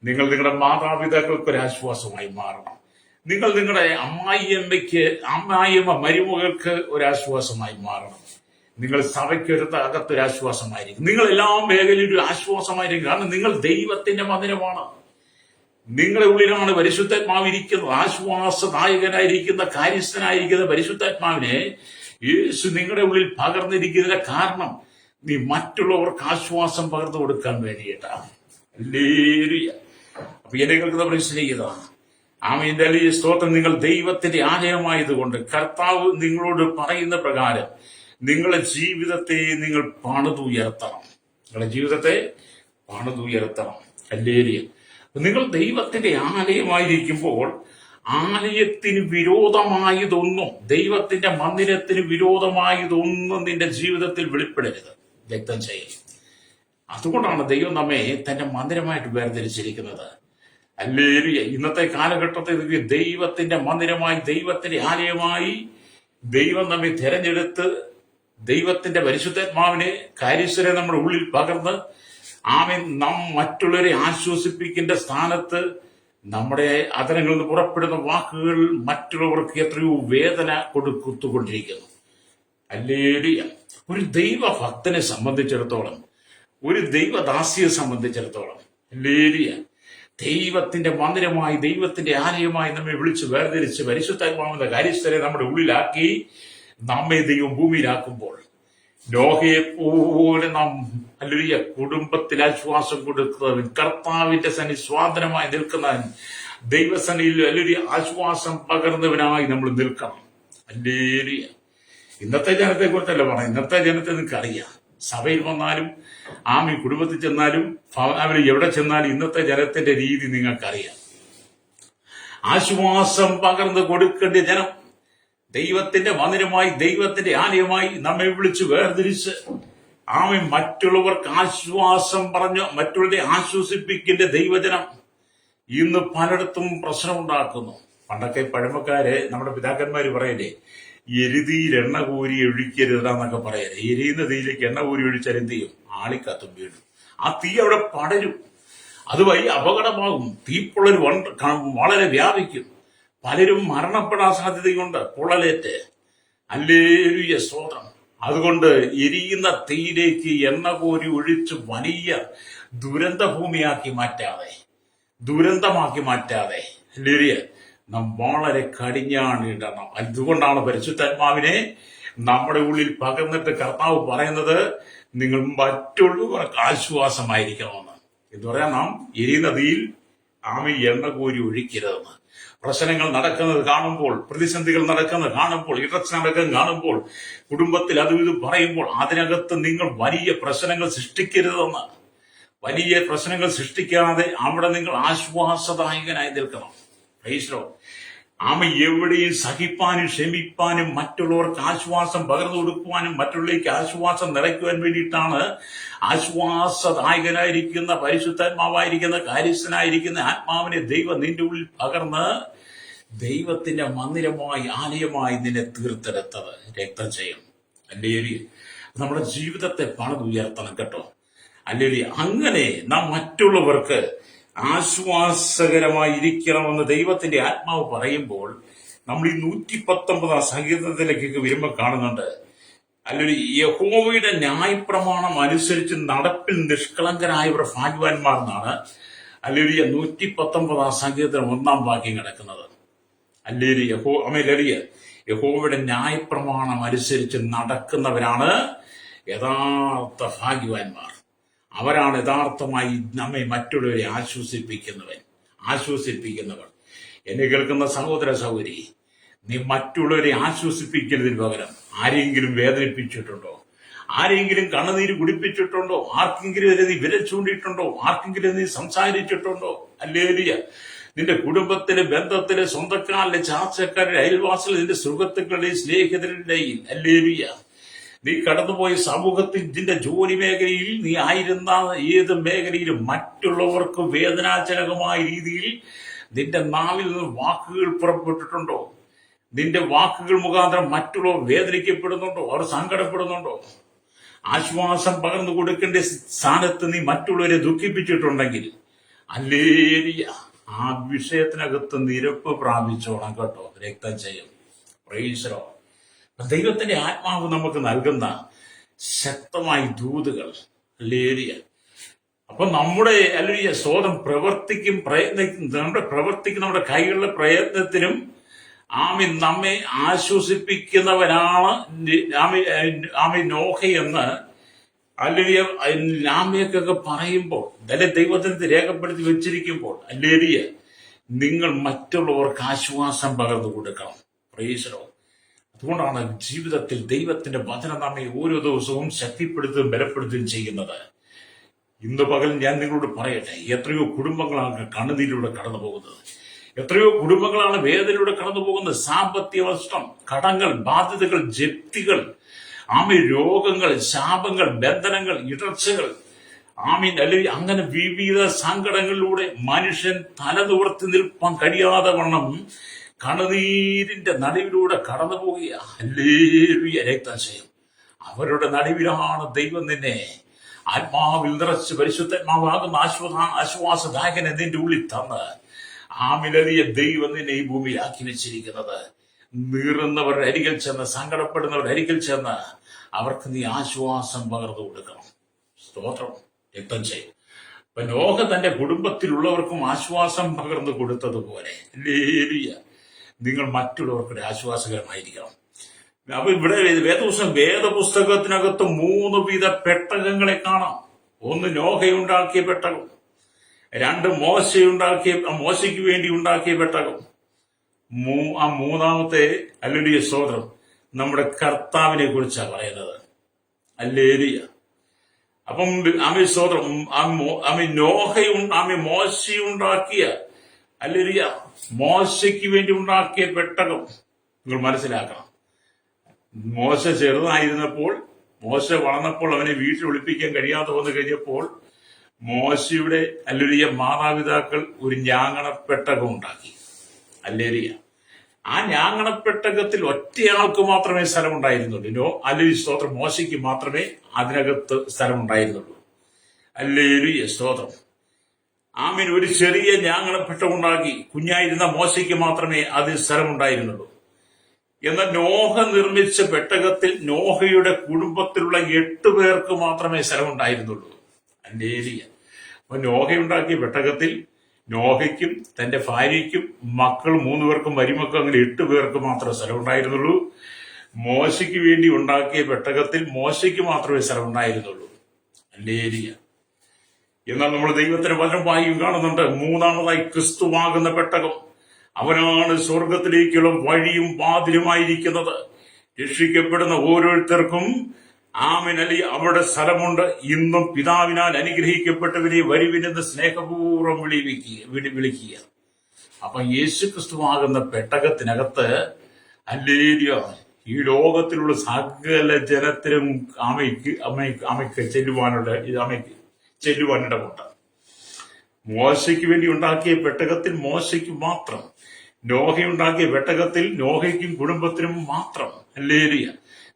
S1: നിങ്ങൾ നിങ്ങളുടെ മാതാപിതാക്കൾക്ക് ഒരു ആശ്വാസമായി മാറണം. നിങ്ങൾ നിങ്ങളുടെ അമ്മായിയമ്മ മരുമകൾക്ക് ഒരാശ്വാസമായി മാറണം. നിങ്ങൾ സഭയ്ക്കൊരകത്തൊരാശ്വാസമായിരിക്കും. നിങ്ങൾ എല്ലാ മേഖലയിലും ഒരു ആശ്വാസമായിരിക്കും. കാരണം നിങ്ങൾ ദൈവത്തിന്റെ മന്ദിരമാണ്. നിങ്ങളുടെ ഉള്ളിലാണ് പരിശുദ്ധാത്മാവ് ഇരിക്കുന്നത്. ആശ്വാസദായകനായിരിക്കുന്ന, കാര്യസ്ഥനായിരിക്കുന്ന പരിശുദ്ധാത്മാവിനെ യേശു നിങ്ങളുടെ ഉള്ളിൽ പകർന്നിരിക്കുന്നതിന്റെ കാരണം നീ മറ്റുള്ളവർക്ക് ആശ്വാസം പകർന്നു കൊടുക്കാൻ വേണ്ടിയിട്ടാണ്. ഹല്ലേലൂയ. അപ്പൊ എന്നെ കേൾക്കുന്ന പ്രശ്നം ആമേന്റെ വലിയ സ്തോത്രം. നിങ്ങൾ ദൈവത്തിന്റെ ആലയമായതുകൊണ്ട് കർത്താവ് നിങ്ങളോട് പറയുന്ന പ്രകാരം നിങ്ങളുടെ ജീവിതത്തെ നിങ്ങൾ പണിതുയർത്തണം. നിങ്ങളുടെ ജീവിതത്തെ പണിതുയർത്തണം. ഹല്ലേലൂയ. നിങ്ങൾ ദൈവത്തിന്റെ ആലയമായിരിക്കുമ്പോൾ ആലയത്തിന് വിരോധമായതൊന്നും, ദൈവത്തിന്റെ മന്ദിരത്തിന് വിരോധമായതൊന്നും നിന്റെ ജീവിതത്തിൽ വെളിപ്പെടരുത്. രക്തം ചെയ്യും. അതുകൊണ്ടാണ് ദൈവം നമ്മെ തന്റെ മന്ദിരമായിട്ട് വേർതിരിച്ചിരിക്കുന്നത്. ഹല്ലേലൂയ. ഇന്നത്തെ കാലഘട്ടത്തിൽ ദൈവത്തിന്റെ മന്ദിരമായി, ദൈവത്തിന്റെ ആലയമായി ദൈവം നമ്മെ തിരഞ്ഞെടുത്ത് ദൈവത്തിന്റെ പരിശുദ്ധാത്മാവിനെ, കാര്യസ്ഥരെ നമ്മുടെ ഉള്ളിൽ പകർന്ന് നാം മറ്റുള്ളവരെ ആശ്വസിപ്പിക്കേണ്ട സ്ഥാനത്ത് നമ്മുടെ അതരങ്ങളിൽ നിന്ന് പുറപ്പെടുന്ന വാക്കുകൾ മറ്റുള്ളവർക്ക് എത്രയോ വേദന കൊടുത്തുകൊണ്ടിരിക്കുന്നു. ഹല്ലേലൂയ. ഒരു ദൈവഭക്തനെ സംബന്ധിച്ചിടത്തോളം, ഒരു ദൈവദാസിയെ സംബന്ധിച്ചിടത്തോളം, ഹല്ലേലൂയ, ദൈവത്തിന്റെ മന്ദിരമായി, ദൈവത്തിന്റെ ആലയമായി നമ്മെ വിളിച്ച് വേർതിരിച്ച് പരിശുദ്ധാത്മാവിന്റെ കാര്യസ്ഥരെ നമ്മുടെ ഉള്ളിലാക്കി നമ്മെ ദൈവം ഭൂമിയിലാക്കുമ്പോൾ നോഹയെ പോലെ നാം ഹല്ലേലൂയ കുടുംബത്തിൽ ആശ്വാസം കൊടുക്കുന്നവൻ, കർത്താവിന്റെ സന്നിധി സ്വാതന്ത്ര്യമായി നിൽക്കുന്നവൻ, ദൈവസന്നിധിയിൽ ഹല്ലേലൂയ ആശ്വാസം പകർന്നവനായി നമ്മൾ നിൽക്കണം. ഹല്ലേലൂയ. ഇന്നത്തെ ജനത്തെ കുറിച്ചല്ല പറയാം. ഇന്നത്തെ ജനത്തെ നിങ്ങൾക്ക് അറിയാം. സഭയിൽ വന്നാലും കുടുംബത്തിൽ ചെന്നാലും അവർ എവിടെ ചെന്നാലും ഇന്നത്തെ ജനത്തിന്റെ രീതി നിങ്ങൾക്കറിയാം. ആശ്വാസം പകർന്നു കൊടുക്കേണ്ട ജനം ദൈവത്തിന്റെ മന്ദിരമായി, ദൈവത്തിന്റെ ആലയമായി നമ്മെ വിളിച്ച് വേർതിരിച്ച് മറ്റുള്ളവർക്ക് ആശ്വാസം പറഞ്ഞ് മറ്റുള്ളവരെ ആശ്വസിപ്പിക്കേണ്ട ദൈവജനം ഇന്ന് പലയിടത്തും പ്രശ്നമുണ്ടാക്കുന്നു. പണ്ടൊക്കെ പഴമക്കാര്, നമ്മുടെ പിതാക്കന്മാര് പറയല്ലേ, എരുതിയിൽ എണ്ണ കോരി ഒഴിക്കരുതെന്നൊക്കെ പറയല്ലേ. എരിയുന്ന തീയിലേക്ക് എണ്ണ കോരി ഒഴിച്ചാൽ എന്ത് ചെയ്യും? ആളിക്കത്തും വീഴും. ആ തീ അവിടെ പടരും. അത് വലിയ അപകടമാകും. തീപ്പൊള്ളൽ വളരെ വ്യാപിക്കും. പലരും മരണപ്പെടാൻ സാധ്യതയുണ്ട് പൊള്ളലേറ്റ്. ഹല്ലേലൂയ, സ്തോത്രം. അതുകൊണ്ട് എരിയുന്ന തീയിലേക്ക് എണ്ണ കോരി ഒഴിച്ച് വലിയ ദുരന്തഭൂമിയാക്കി മാറ്റാതെ, ദുരന്തമാക്കി മാറ്റാതെ, ഹല്ലേലൂയ, നാം വളരെ കടിഞ്ഞാണിടണം. അതുകൊണ്ടാണ് പരിശുദ്ധാത്മാവിനെ നമ്മുടെ ഉള്ളിൽ പകർന്നിട്ട് കർത്താവ് പറയുന്നത് നിങ്ങൾ മറ്റുള്ളവർക്ക് ആശ്വാസമായിരിക്കണമെന്ന്. എന്ന് പറയാൻ നാം എരിനദിയിൽ എണ്ണ കോരി ഒഴിക്കരുതെന്ന്. പ്രശ്നങ്ങൾ നടക്കുന്നത് കാണുമ്പോൾ, പ്രതിസന്ധികൾ നടക്കുന്നത് കാണുമ്പോൾ, ഇടർച്ച നടക്കുന്നത് കാണുമ്പോൾ, കുടുംബത്തിൽ അതും ഇതും പറയുമ്പോൾ അതിനകത്ത് നിങ്ങൾ വലിയ പ്രശ്നങ്ങൾ സൃഷ്ടിക്കരുതെന്ന്. വലിയ പ്രശ്നങ്ങൾ സൃഷ്ടിക്കാതെ അവിടെ നിങ്ങൾ ആശ്വാസദായകനായി നിൽക്കണം. പ്രൈസ്. എവിടെയും സഹിപ്പാനും ക്ഷമിപ്പാനും മറ്റുള്ളവർക്ക് ആശ്വാസം പകർന്നു കൊടുക്കുവാനും മറ്റുള്ളവർക്ക് ആശ്വാസം നിറയ്ക്കുവാൻ വേണ്ടിയിട്ടാണ് ആശ്വാസദായകനായിരിക്കുന്ന പരിശുദ്ധാത്മാവായിരിക്കുന്ന കാര്യസ്ഥനായിരിക്കുന്ന ആത്മാവിനെ ദൈവം നിന്റെ ഉള്ളിൽ പകർന്ന് ദൈവത്തിന്റെ മന്ദിരമായി ആലയമായി നിന്നെ തീർത്തെടുത്തത്. രക്തം ചെയ്യും അല്ലേ? നമ്മുടെ ജീവിതത്തെ പണിതുയർത്തണം കേട്ടോ. അല്ലേ? അങ്ങനെ നാം മറ്റുള്ളവർക്ക് ആശ്വാസകരമായിരിക്കണമെന്ന് ദൈവത്തിന്റെ ആത്മാവ് പറയുമ്പോൾ നമ്മൾ ഈ 119 സങ്കീർത്തനത്തിലേക്ക് വരുമ്പോൾ കാണുന്നുണ്ട്. അല്ലെങ്കിൽ യഹോവയുടെ ന്യായപ്രമാണം അനുസരിച്ച് നടപ്പിൽ നിഷ്കളങ്കരായവർ ഭാഗ്യവാന്മാർ എന്നാണ് അല്ലെങ്കിൽ 119 സങ്കീർത്തനം 1-ാം വാക്യം കിടക്കുന്നത്. അല്ലെങ്കിൽ യഹോവയുടെ ന്യായപ്രമാണം അനുസരിച്ച് നടക്കുന്നവരാണ് യഥാർത്ഥ ഭാഗ്യവാന്മാർ. അവരാണ് യഥാർത്ഥമായി നമ്മെ മറ്റുള്ളവരെ ആശ്വസിപ്പിക്കുന്നവർ. എന്നെ കേൾക്കുന്ന സഹോദര സഹോദരി, നീ മറ്റുള്ളവരെ ആശ്വസിപ്പിക്കുന്നതിന് പകരം ആരെങ്കിലും വേദനിപ്പിച്ചിട്ടുണ്ടോ? ആരെങ്കിലും കണ്ണുനീര് കുടിപ്പിച്ചിട്ടുണ്ടോ? ആർക്കെങ്കിലും നീ വിരൽ ചൂണ്ടിയിട്ടുണ്ടോ? ആർക്കെങ്കിലും നീ സംസാരിച്ചിട്ടുണ്ടോ? അല്ലേലിയ. നിന്റെ കുടുംബത്തിലെ ബന്ധത്തിലെ സ്വന്തക്കാരിലെ ചാർച്ചക്കാരുടെ അയൽവാസികൾ, നിന്റെ സുഹൃത്തുക്കളുടെ സ്നേഹിതരുടെ അല്ലേലിയ. നീ കടന്നുപോയ സമൂഹത്തിൽ നിന്റെ ജോലി മേഖലയിൽ നീ ആയിരുന്ന ഏത് മേഖലയിലും മറ്റുള്ളവർക്ക് വേദനാജനകമായ രീതിയിൽ നിന്റെ നാവിൽ നിന്ന് വാക്കുകൾ പുറപ്പെട്ടിട്ടുണ്ടോ? നിന്റെ വാക്കുകൾ മുഖാന്തരം മറ്റുള്ളവർ വേദനിക്കപ്പെടുന്നുണ്ടോ? അവർ സങ്കടപ്പെടുന്നുണ്ടോ? ആശ്വാസം പകർന്നു കൊടുക്കേണ്ട സ്ഥാനത്ത് നീ മറ്റുള്ളവരെ ദുഃഖിപ്പിച്ചിട്ടുണ്ടെങ്കിൽ അല്ലേലിയ, ആ വിഷയത്തിനകത്ത് നിരപ്പ് പ്രാപിച്ചോണം കേട്ടോ. രക്തം ചെയ്യും. Praise the Lord. ദൈവത്തിന്റെ ആത്മാവ് നമുക്ക് നൽകുന്ന ശക്തമായ ദൂതുകൾ അല്ലേലിയ. അപ്പൊ നമ്മുടെ അല്ലേലിയ സ്വതം പ്രവർത്തിക്കും നമ്മുടെ കൈകളുടെ പ്രയത്നത്തിനും നമ്മെ ആശ്വസിപ്പിക്കുന്നവനാണ് നോഹയെന്ന് അല്ലേലിയ ലാമേക്കൊക്കെ പറയുമ്പോൾ, ദൈവത്തിന് രേഖപ്പെടുത്തി വെച്ചിരിക്കുമ്പോൾ അല്ലേലിയ, നിങ്ങൾ മറ്റുള്ളവർക്ക് ആശ്വാസം പകർന്നു കൊടുക്കണം. Price the Lord. അതുകൊണ്ടാണ് ജീവിതത്തിൽ ദൈവത്തിന്റെ വചനം നമ്മെ ഓരോ ദിവസവും ശക്തിപ്പെടുത്തുകയും ബലപ്പെടുത്തുകയും ചെയ്യുന്നത്. ഇന്ന് പകൽ ഞാൻ നിങ്ങളോട് പറയട്ടെ, എത്രയോ കുടുംബങ്ങളാണ് കണ്ണുനീരിലൂടെ കടന്നു പോകുന്നത്. എത്രയോ കുടുംബങ്ങളാണ് വേദനയിലൂടെ കടന്നു പോകുന്നത്. സാമ്പത്തിക നഷ്ടം, കടങ്ങൾ, ബാധ്യതകൾ, ജപ്തികൾ, രോഗങ്ങൾ, ശാപങ്ങൾ, ബന്ധനങ്ങൾ, ഇടർച്ചകൾ, അല്ലെങ്കിൽ അങ്ങനെ വിവിധ സങ്കടങ്ങളിലൂടെ മനുഷ്യൻ തല നിവർത്തി നിൽപ്പാൻ കഴിയാതെ വണ്ണം കണ്ണുനീരിന്റെ നടുവിലൂടെ കടന്നു പോവുകയാണ്. ഹല്ലേലൂയ. രക്തം ചെയ്യും. അവരുടെ നടുവിലാണ് ദൈവം നിന്നെ ആത്മാവിൽ നിറച്ച് പരിശുദ്ധാത്മാവാകുന്ന ആശ്വാസദായകനെ നിന്റെ ഉള്ളിൽ തന്ന് ആമിലറിയ ദൈവം നിന്നെ ഈ ഭൂമിയിൽ ആക്കി വെച്ചിരിക്കുന്നത്. നീറുന്നവരുടെ അരികിൽ ചെന്ന്, സങ്കടപ്പെടുന്നവരുടെ അരികിൽ ചെന്ന് അവർക്ക് നീ ആശ്വാസം പകർന്നു കൊടുക്കണം. സ്തോത്രം. രക്തം ചെയ്യും. അപ്പൊ നോഹ തന്റെ കുടുംബത്തിലുള്ളവർക്കും ആശ്വാസം പകർന്നു കൊടുത്തതുപോലെ ഹല്ലേലൂയ, നിങ്ങൾ മറ്റുള്ളവർക്കൊരു ആശ്വാസകരമായിരിക്കണം. അപ്പൊ ഇവിടെ വേദപുസ്തകത്തിനകത്ത് 3 വിധ പെട്ടകങ്ങളെ കാണാം. 1 നോഹയുണ്ടാക്കിയ പെട്ടകം, 2 മോശയ്ക്ക് വേണ്ടി ഉണ്ടാക്കിയ പെട്ടകം, മൂന്നാമത്തെ അല്ലേലൂയ സ്തോത്രം നമ്മുടെ കർത്താവിനെ കുറിച്ചാണ് പറയുന്നത്. അല്ലേലൂയ. അപ്പം സ്തോത്രം മോശയുണ്ടാക്കിയ അല്ലേലൂയ, മോശയ്ക്ക് വേണ്ടി ഉണ്ടാക്കിയ പെട്ടകം നിങ്ങൾ മനസ്സിലാക്കണം. മോശ ചെറുതായിരുന്നപ്പോൾ, മോശ വളർന്നപ്പോൾ അവനെ വീട്ടിൽ ഒളിപ്പിക്കാൻ കഴിയാതെ വന്നു കഴിഞ്ഞപ്പോൾ മോശയുടെ അല്ലേലൂയ മാതാപിതാക്കൾ ഒരു ഞാങ്ങണപ്പെട്ടകം ഉണ്ടാക്കി. അല്ലേലൂയ. ആ ഞാങ്ങണപ്പെട്ടകത്തിൽ ഒറ്റയാൾക്ക് മാത്രമേ സ്ഥലം ഉണ്ടായിരുന്നുള്ളൂ. അല്ലേലൂയ സ്തോത്രം. മോശയ്ക്ക് മാത്രമേ അതിനകത്ത് സ്ഥലം ഉണ്ടായിരുന്നുള്ളൂ. അല്ലേലൂയ സ്തോത്രം. ഒരു ചെറിയ ഞാങ്ങണപ്പെട്ടകം ഉണ്ടാക്കി. കുഞ്ഞായിരുന്ന മോശയ്ക്ക് മാത്രമേ അതിൽ സ്ഥലം ഉണ്ടായിരുന്നുള്ളൂ. എന്നാൽ നോഹ നിർമ്മിച്ച പെട്ടകത്തിൽ നോഹയുടെ കുടുംബത്തിലുള്ള 8 പേർക്ക് മാത്രമേ സ്ഥലം ഉണ്ടായിരുന്നുള്ളൂ. അല്ലേലൂയ. അപ്പൊ നോഹയുണ്ടാക്കിയ പെട്ടകത്തിൽ നോഹയ്ക്കും തന്റെ ഭാര്യയ്ക്കും മക്കൾ 3 പേർക്കും മരുമക്കൾ, അങ്ങനെ 8 പേർക്ക് മാത്രമേ സ്ഥലം ഉണ്ടായിരുന്നുള്ളൂ. മോശയ്ക്ക് വേണ്ടി ഉണ്ടാക്കിയ പെട്ടകത്തിൽ മോശയ്ക്ക് മാത്രമേ സ്ഥലം ഉണ്ടായിരുന്നുള്ളൂ. ഹല്ലേലൂയ. എന്നാൽ നമ്മൾ ദൈവത്തിന്റെ വചനം വായിക്കും കാണുന്നുണ്ട്, മൂന്നാമതായി ക്രിസ്തുവാകുന്ന പെട്ടകം. അവനാണ് സ്വർഗത്തിലേക്കുള്ള വഴിയും വാതിലുമായിരിക്കുന്നത്. രക്ഷിക്കപ്പെടുന്ന ഓരോരുത്തർക്കും ആമേൻ അവിടെ സ്ഥലമുണ്ട്. ഇന്നും പിതാവിനാൽ അനുഗ്രഹിക്കപ്പെട്ടവരെ വരുവിനെന്ന് സ്നേഹപൂർവ്വം വിളിക്കുക. അപ്പൊ യേശു ക്രിസ്തുവാകുന്ന പെട്ടകത്തിനകത്ത് ഹല്ലേലൂയ ഈ ലോകത്തിലുള്ള സകല ജനത്തിനും അമ്മയ്ക്ക് ചെല്ലുവാനിടമുണ്ട്. മോശയ്ക്ക് വേണ്ടി ഉണ്ടാക്കിയ പെട്ടകത്തിൽ മോശയ്ക്ക് മാത്രം, നോഹയുണ്ടാക്കിയ പെട്ടകത്തിൽ നോഹയ്ക്കും കുടുംബത്തിനും മാത്രം. ഹല്ലേലൂയ.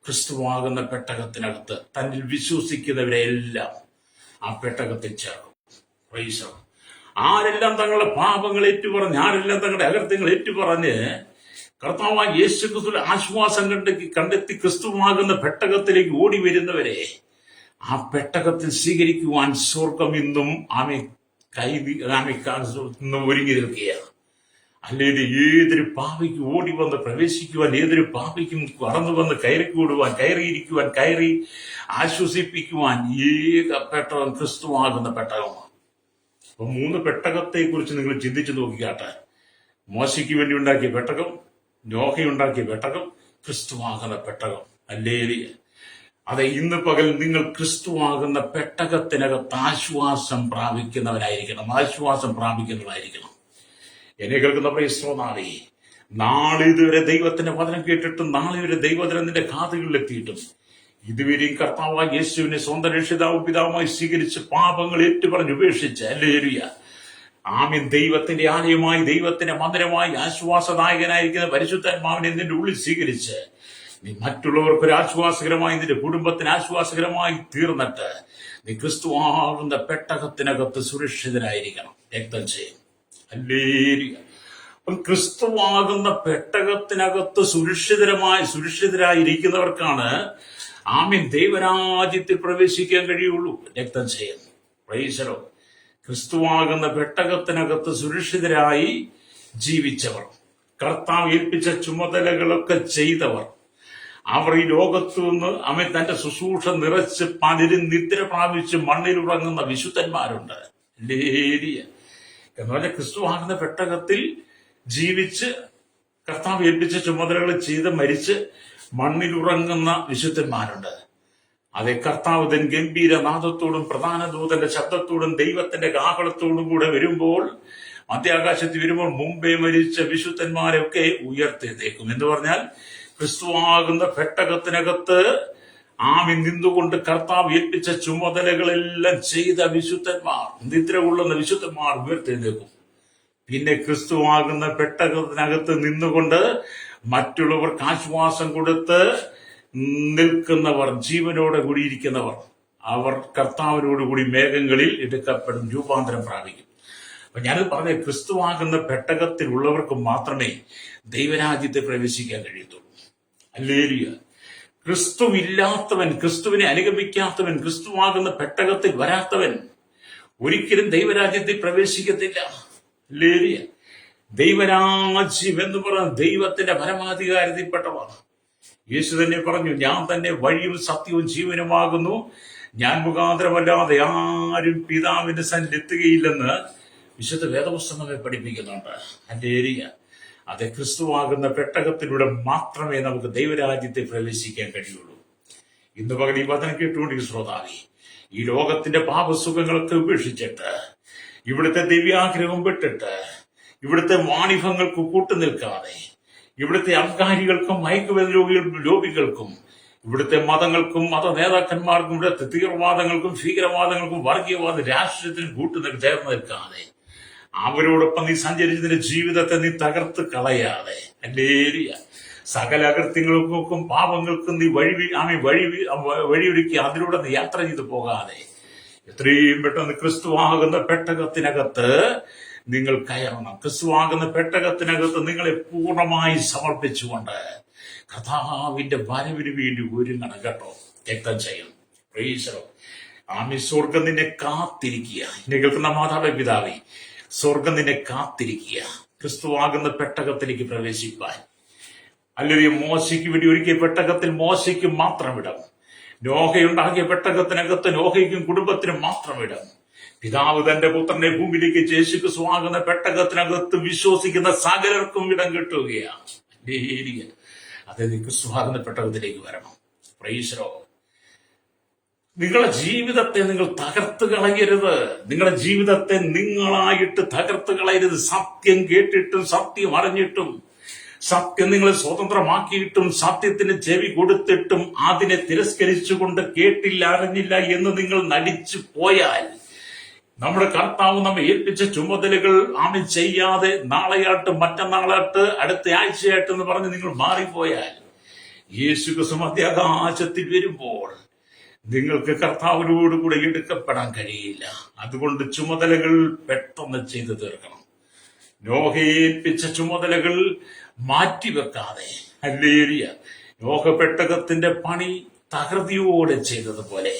S1: ക്രിസ്തുവാകുന്ന പെട്ടകത്തിനകത്ത് തന്നിൽ വിശ്വസിക്കുന്നവരെ എല്ലാം ആ പെട്ടകത്തിൽ ചേർക്കും. Price the Lord. ആരെല്ലാം തങ്ങളുടെ പാപങ്ങൾ ഏറ്റുപറഞ്ഞ്, ആരെല്ലാം തങ്ങളുടെ അകൃത്യങ്ങൾ ഏറ്റുപറഞ്ഞ് കർത്താവായ യേശു ക്രിസ്തുവിന്റെ ആശ്വാസം കണ്ടെത്തി ക്രിസ്തുവാകുന്ന പെട്ടകത്തിലേക്ക് ഓടി വരുന്നവരെ ആ പെട്ടകത്തിൽ സ്വീകരിക്കുവാൻ സ്വർഗം ഇന്നും ഒരുങ്ങി നിൽക്കുകയാണ്. അല്ലെങ്കിൽ ഏതൊരു പാപിക്കും ഓടി വന്ന് പ്രവേശിക്കുവാൻ, ഏതൊരു പാപിക്കും കടന്നു വന്ന് കയറിയിരിക്കുവാൻ, കയറി ആശ്വസിപ്പിക്കുവാൻ ഏക പെട്ടകം ക്രിസ്തുവാകുന്ന പെട്ടകമാണ്. അപ്പൊ 3 പെട്ടകത്തെ കുറിച്ച് നിങ്ങൾ ചിന്തിച്ചു നോക്കിക്കാട്ടെ. മോശയ്ക്ക് വേണ്ടി ഉണ്ടാക്കിയ പെട്ടകം, നോഹയുണ്ടാക്കിയ പെട്ടകം, ക്രിസ്തുവാകുന്ന പെട്ടകം. ഹല്ലേലൂയ. അതെ, ഇന്ന് പകൽ നിങ്ങൾ ക്രിസ്തുവാകുന്ന പെട്ടകത്തിനകത്ത് ആശ്വാസം പ്രാപിക്കുന്നവരായിരിക്കണം. എന്നെ കേൾക്കുന്ന പ്രിയ ശ്രോതാവേ, നാളെ ഇതുവരെ ദൈവത്തിന്റെ വചനം കേട്ടിട്ടും, നാളെ വരെ ദൈവവചനം നിന്റെ കാതുകളിലെത്തിയിട്ടും ഇതുവരെയും കർത്താവായ യേശുവിനെ സ്വന്തം രക്ഷിതാവും പിതാവുമായി സ്വീകരിച്ച് പാപങ്ങൾ ഏറ്റുപറഞ്ഞ് ഉപേക്ഷിച്ച്, ഹല്ലേലൂയ, ആമേൻ, ദൈവത്തിന്റെ ആലയമായി, ദൈവത്തിന്റെ മന്ദിരമായി, ആശ്വാസദായകനായിരിക്കുന്ന പരിശുദ്ധാത്മാവിനെ നിന്റെ ഉള്ളിൽ സ്വീകരിച്ച് നീ മറ്റുള്ളവർക്കൊരു ആശ്വാസകരമായി, നിന്റെ കുടുംബത്തിന് ആശ്വാസകരമായി തീർന്നിട്ട് നീ ക്രിസ്തുവാകുന്ന പെട്ടകത്തിനകത്ത് സുരക്ഷിതരായിരിക്കണം. രക്തം ചെയ്യും. ഹല്ലേലൂയ. ക്രിസ്തുവാകുന്ന പെട്ടകത്തിനകത്ത് സുരക്ഷിതരായിരിക്കുന്നവർക്കാണ് ആമേൻ ദൈവരാജ്യത്തിൽ പ്രവേശിക്കാൻ കഴിയുള്ളൂ. രക്തം ചെയ്യും. Praise the lord. ക്രിസ്തുവാകുന്ന പെട്ടകത്തിനകത്ത് സുരക്ഷിതരായി ജീവിച്ചവർ, കർത്താവ് ഏൽപ്പിച്ച ചുമതലകളൊക്കെ ചെയ്തവർ, അവർ ഈ ലോകത്തു നിന്ന് തന്റെ ശുശ്രൂഷ നിറച്ച് പലരും നിദ്ര പ്രാപിച്ച് മണ്ണിലുറങ്ങുന്ന വിശുദ്ധന്മാരുണ്ട്. ഹല്ലേലൂയ. എന്നാൽ ക്രിസ്തുവാകുന്ന പെട്ടകത്തിൽ ജീവിച്ച് കർത്താവ് ഏൽപ്പിച്ച ചുമതലകൾ ചെയ്ത് മരിച്ച് മണ്ണിലുറങ്ങുന്ന വിശുദ്ധന്മാരുണ്ട്. അതേ, കർത്താവ് തൻ ഗംഭീരനാദത്തോടും പ്രധാന ദൂതന്റെ ശബ്ദത്തോടും ദൈവത്തിന്റെ കാഹളത്തോടും കൂടെ വരുമ്പോൾ, മധ്യാകാശത്ത് വരുമ്പോൾ മുമ്പേ മരിച്ച വിശുദ്ധന്മാരെയൊക്കെ ഉയർത്തെഴുന്നേക്കും. എന്ന് പറഞ്ഞാൽ ക്രിസ്തുവാകുന്ന പെട്ടകത്തിനകത്ത് നിന്നുകൊണ്ട് കർത്താവ് ഏൽപ്പിച്ച ചുമതലകളെല്ലാം ചെയ്ത വിശുദ്ധന്മാർ, നിദ്ര കൊള്ളുന്ന വിശുദ്ധന്മാർ ഉയർത്തെഴുന്നേക്കും. പിന്നെ ക്രിസ്തുവാകുന്ന പെട്ടകത്തിനകത്ത് നിന്നുകൊണ്ട് മറ്റുള്ളവർക്ക് ആശ്വാസം കൊടുത്ത് നിൽക്കുന്നവർ, ജീവനോടെ കൂടിയിരിക്കുന്നവർ, അവർ കർത്താവിനോടുകൂടി മേഘങ്ങളിൽ എടുക്കപ്പെടും, രൂപാന്തരം പ്രാപിക്കും. അപ്പൊ ഞാനത് പറഞ്ഞ, ക്രിസ്തുവാകുന്ന പെട്ടകത്തിലുള്ളവർക്ക് മാത്രമേ ദൈവരാജ്യത്തെ പ്രവേശിക്കാൻ കഴിയത്തുള്ളൂ. ഹല്ലേലൂയ. ക്രിസ്തുവില്ലാത്തവൻ, ക്രിസ്തുവിനെ അനുഗമിക്കാത്തവൻ, ക്രിസ്തുവാകുന്ന പെട്ടകത്തിൽ വരാത്തവൻ ഒരിക്കലും ദൈവരാജ്യത്തിൽ പ്രവേശിക്കത്തില്ല. ഹല്ലേലൂയ. ദൈവരാജ്യം എന്ന് പറയുന്നത് ദൈവത്തിന്റെ പരമാധികാരത്തിൽപ്പെട്ടതാണ്. യേശു തന്നെ പറഞ്ഞു, ഞാൻ തന്നെ വഴിയും സത്യവും ജീവനുമാകുന്നു, ഞാൻ മുഖാന്തരമല്ലാതെ ആരും പിതാവിന്റെ സന്നിധിയിൽ എത്തുകയില്ലെന്ന് വിശുദ്ധ വേദപുസ്തകമേ പഠിപ്പിക്കുന്നുണ്ട്. ഹല്ലേലൂയ. അത് ക്രിസ്തുവാകുന്ന പെട്ടകത്തിലൂടെ മാത്രമേ നമുക്ക് ദൈവരാജ്യത്തെ പ്രവേശിക്കാൻ കഴിയുള്ളൂ. ഇന്ന് പകൽ ഈ വചനം കേട്ടുകൊണ്ടിരിക്കുന്ന ശ്രോതാവേ, ഈ ലോകത്തിന്റെ പാപസുഖങ്ങളൊക്കെ ഉപേക്ഷിച്ചിട്ട്, ഇവിടുത്തെ ദിവ്യാഗ്രഹം വിട്ടിട്ട്, ഇവിടുത്തെ വാണിഭങ്ങൾക്ക് കൂട്ടുനിൽക്കാതെ, ഇവിടുത്തെ അബ്കാരികൾക്കും മയക്കുമരുന്ന് ലോബികൾക്കും, ഇവിടുത്തെ മതങ്ങൾക്കും മത നേതാക്കന്മാർക്കും, ഇവിടുത്തെ തീവ്രവാദങ്ങൾക്കും ഭീകരവാദങ്ങൾക്കും വർഗീയവാദ രാഷ്ട്രീയത്തിനും ചേർന്ന് നിൽക്കാതെ, അവരോടൊപ്പം നീ സഞ്ചരിച്ചതിന്റെ ജീവിതത്തെ നീ തകർത്ത് കളയാതെ, ഹല്ലേലൂയ, സകല അകൃത്യങ്ങൾക്കും പാപങ്ങൾക്കും നീ വഴിയൊരുക്കി അതിലൂടെ നീ യാത്ര ചെയ്തു പോകാതെ എത്രയും പെട്ടെന്ന് ക്രിസ്തുവാകുന്ന പെട്ടകത്തിനകത്ത് നിങ്ങൾ കയറണം. ക്രിസ്തുവാകുന്ന പെട്ടകത്തിനകത്ത് നിങ്ങളെ പൂർണ്ണമായി സമർപ്പിച്ചുകൊണ്ട് കർത്താവിന്റെ വരവിന് വേണ്ടി ഒരുങ്ങണം കേട്ടോ. രക്തം ചെയ്യണം. Price the Lord. സ്വർഗം നിന്നെ കാത്തിരിക്കുക. എന്നെ കേൾക്കുന്ന മാതാവേ, പിതാവേ, സ്വർഗം നിന്നെ കാത്തിരിക്കുക ക്രിസ്തുവാകുന്ന പെട്ടകത്തിലേക്ക് പ്രവേശിപ്പാൻ. അല്ലെങ്കിൽ മോശയ്ക്ക് വേണ്ടി ഒരുക്കിയ പെട്ടകത്തിൽ മോശയ്ക്ക് മാത്രം ഇടം. നോഹയുണ്ടാക്കിയ പെട്ടകത്തിനകത്ത് നോഹയ്ക്കും കുടുംബത്തിനും മാത്രം ഇടം. പിതാവ് തന്റെ പുത്രനെ ഭൂമിയിലേക്ക് യേശുക്രിസ്തുവാകുന്ന പെട്ടകത്തിനകത്ത് വിശ്വസിക്കുന്ന സകലർക്കും ഇടം കിട്ടുകയാണ്. അത് ക്രിസ്തുവാകുന്ന പെട്ടകത്തിലേക്ക് വരണം. Price the Lord. നിങ്ങളുടെ ജീവിതത്തെ നിങ്ങൾ തകർത്ത് കളയരുത്. നിങ്ങളുടെ ജീവിതത്തെ നിങ്ങളായിട്ട് തകർത്ത് കളയരുത്. സത്യം കേട്ടിട്ടും സത്യം അറിഞ്ഞിട്ടും സത്യം നിങ്ങളെ സ്വതന്ത്രമാക്കിയിട്ടും സത്യത്തിന് ചെവി കൊടുത്തിട്ടും അതിനെ തിരസ്കരിച്ചുകൊണ്ട് കേട്ടില്ല അറിഞ്ഞില്ല എന്ന് നിങ്ങൾ നടിച്ചു പോയാൽ, നമ്മുടെ കർത്താവ് നമ്മെ ഏൽപ്പിച്ച ചുമതലകൾ ആമി ചെയ്യാതെ നാളെയാട്ട് മറ്റന്നാളാട്ട് അടുത്ത ആഴ്ചയായിട്ട് എന്ന് പറഞ്ഞ് നിങ്ങൾ മാറിപ്പോയാൽ, യേശുക്രിസ്തു മധ്യാകാശത്തിൽ വരുമ്പോൾ നിങ്ങൾക്ക് കർത്താവിനോട് കൂടെ എടുക്കപ്പെടാൻ കഴിയില്ല. അതുകൊണ്ട് ചുമതലകൾ പെട്ടെന്ന് ചെയ്തു തീർക്കണം. നോഹയെ ഏൽപ്പിച്ച ചുമതലകൾ മാറ്റിവെക്കാതെ, ഹല്ലേലൂയ, നോഹ പെട്ടകത്തിന്റെ പണി തകൃതിയോടെ ചെയ്തതുപോലെ,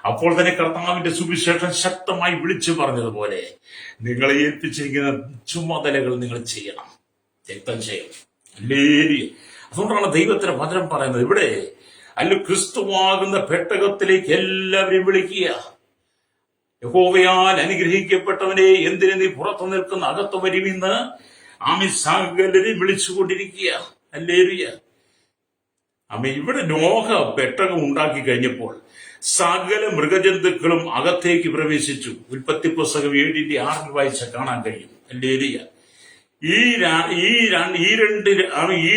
S1: അപ്പോൾ തന്നെ കർത്താവിന്റെ സുവിശേഷം ശക്തമായി വിളിച്ചു പറഞ്ഞതുപോലെ നിങ്ങളെ ഏൽപ്പിച്ചിരിക്കുന്ന ചുമതലകൾ നിങ്ങൾ ചെയ്യണം. രക്തം ചെയ്യണം. ഹല്ലേലൂയ. അതുകൊണ്ടാണ് ദൈവത്തിന്റെ വചനം പറയുന്നത് ഇവിടെ, ക്രിസ്തുവാകുന്ന പെട്ടകത്തിലേക്ക് എല്ലാവരെയും വിളിക്കുക. യഹോവയാൽ അനുഗ്രഹിക്കപ്പെട്ടവനെ, എന്തിനു നീ പുറത്തു നിൽക്കുന്ന അകത്ത് വരുമെന്ന് സകലരെയും വിളിച്ചുകൊണ്ടിരിക്കുക. ഹല്ലേലൂയ. ഇവിടെ നോഹ പെട്ടകം ഉണ്ടാക്കി കഴിഞ്ഞപ്പോൾ സകല മൃഗജന്തുക്കളും അകത്തേക്ക് പ്രവേശിച്ചു. ഉൽപ്പത്തി പുസ്തകം 7:6 വായിച്ച കാണാൻ കഴിയും. ഹല്ലേലൂയ. ഈ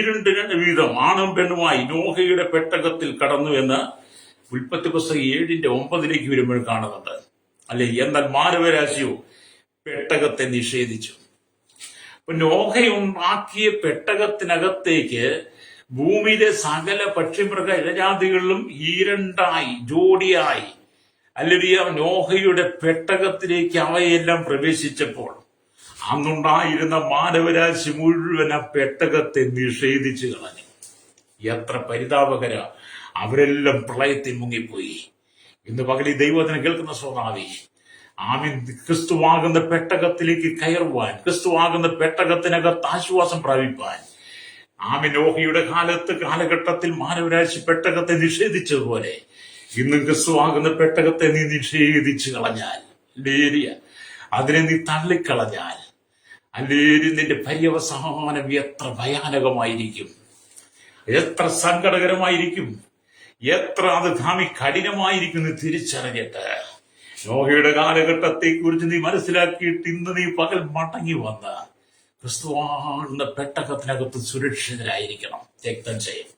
S1: രണ്ട് വീതം ആണും പെണ്ണുമായി നോഹയുടെ പെട്ടകത്തിൽ കടന്നു എന്ന് ഉൽപ്പത്തി പുസ്തകം 7:9 വരുമ്പോൾ കാണുന്നുണ്ട്. അല്ലെ, എന്നാൽ മാനവരാശിയോ പെട്ടകത്തെ നിഷേധിച്ചു. അപ്പൊ നോഹയുണ്ടാക്കിയ പെട്ടകത്തിനകത്തേക്ക് ഭൂമിയിലെ സകല പക്ഷിമൃഗ ഇഴജാതികളിലും ഈരണ്ടായി ജോഡിയായി അല്ലെങ്കിൽ നോഹയുടെ പെട്ടകത്തിലേക്ക് അവയെല്ലാം പ്രവേശിച്ചപ്പോൾ അന്നുണ്ടായിരുന്ന മാനവരാശി മുഴുവൻ ആ പെട്ടകത്തെ നിഷേധിച്ചു കളഞ്ഞു. എത്ര പരിതാപകര! അവരെല്ലാം പ്രളയത്തിൽ മുങ്ങിപ്പോയി. ഇന്ന് പകലി ദൈവത്തിന് കേൾക്കുന്ന സ്വഭാവി, ആമീൻ, ക്രിസ്തുവാകുന്ന പെട്ടകത്തിലേക്ക് കയറുവാൻ, ക്രിസ്തുവാകുന്ന പെട്ടകത്തിനകത്ത് ആശ്വാസം പ്രാപിപ്പാൻ, ആമീൻ, നോഹയുടെ കാലഘട്ടത്തിൽ മാനവരാശി പെട്ടകത്തെ നിഷേധിച്ചതുപോലെ ഇന്നും ക്രിസ്തുവാകുന്ന പെട്ടകത്തെ നീ നിഷേധിച്ചു കളഞ്ഞാൽ, അതിനെ നീ തള്ളിക്കളഞ്ഞാൽ, അല്ലെങ്കിൽ നിന്റെ പര്യവസാനം എത്ര ഭയാനകമായിരിക്കും, എത്ര സങ്കടകരമായിരിക്കും, എത്ര അത് കഠിനമായിരിക്കും. നീ തിരിച്ചറിഞ്ഞിട്ട് നോഹയുടെ കാലഘട്ടത്തെ കുറിച്ച് നീ മനസ്സിലാക്കിയിട്ട് ഇന്ന് നീ പകൽ മടങ്ങി വന്ന് ക്രിസ്തുവാകുന്ന പെട്ടകത്തിനകത്ത് സുരക്ഷിതരായിരിക്കണം. രക്തം ചെയ്യും.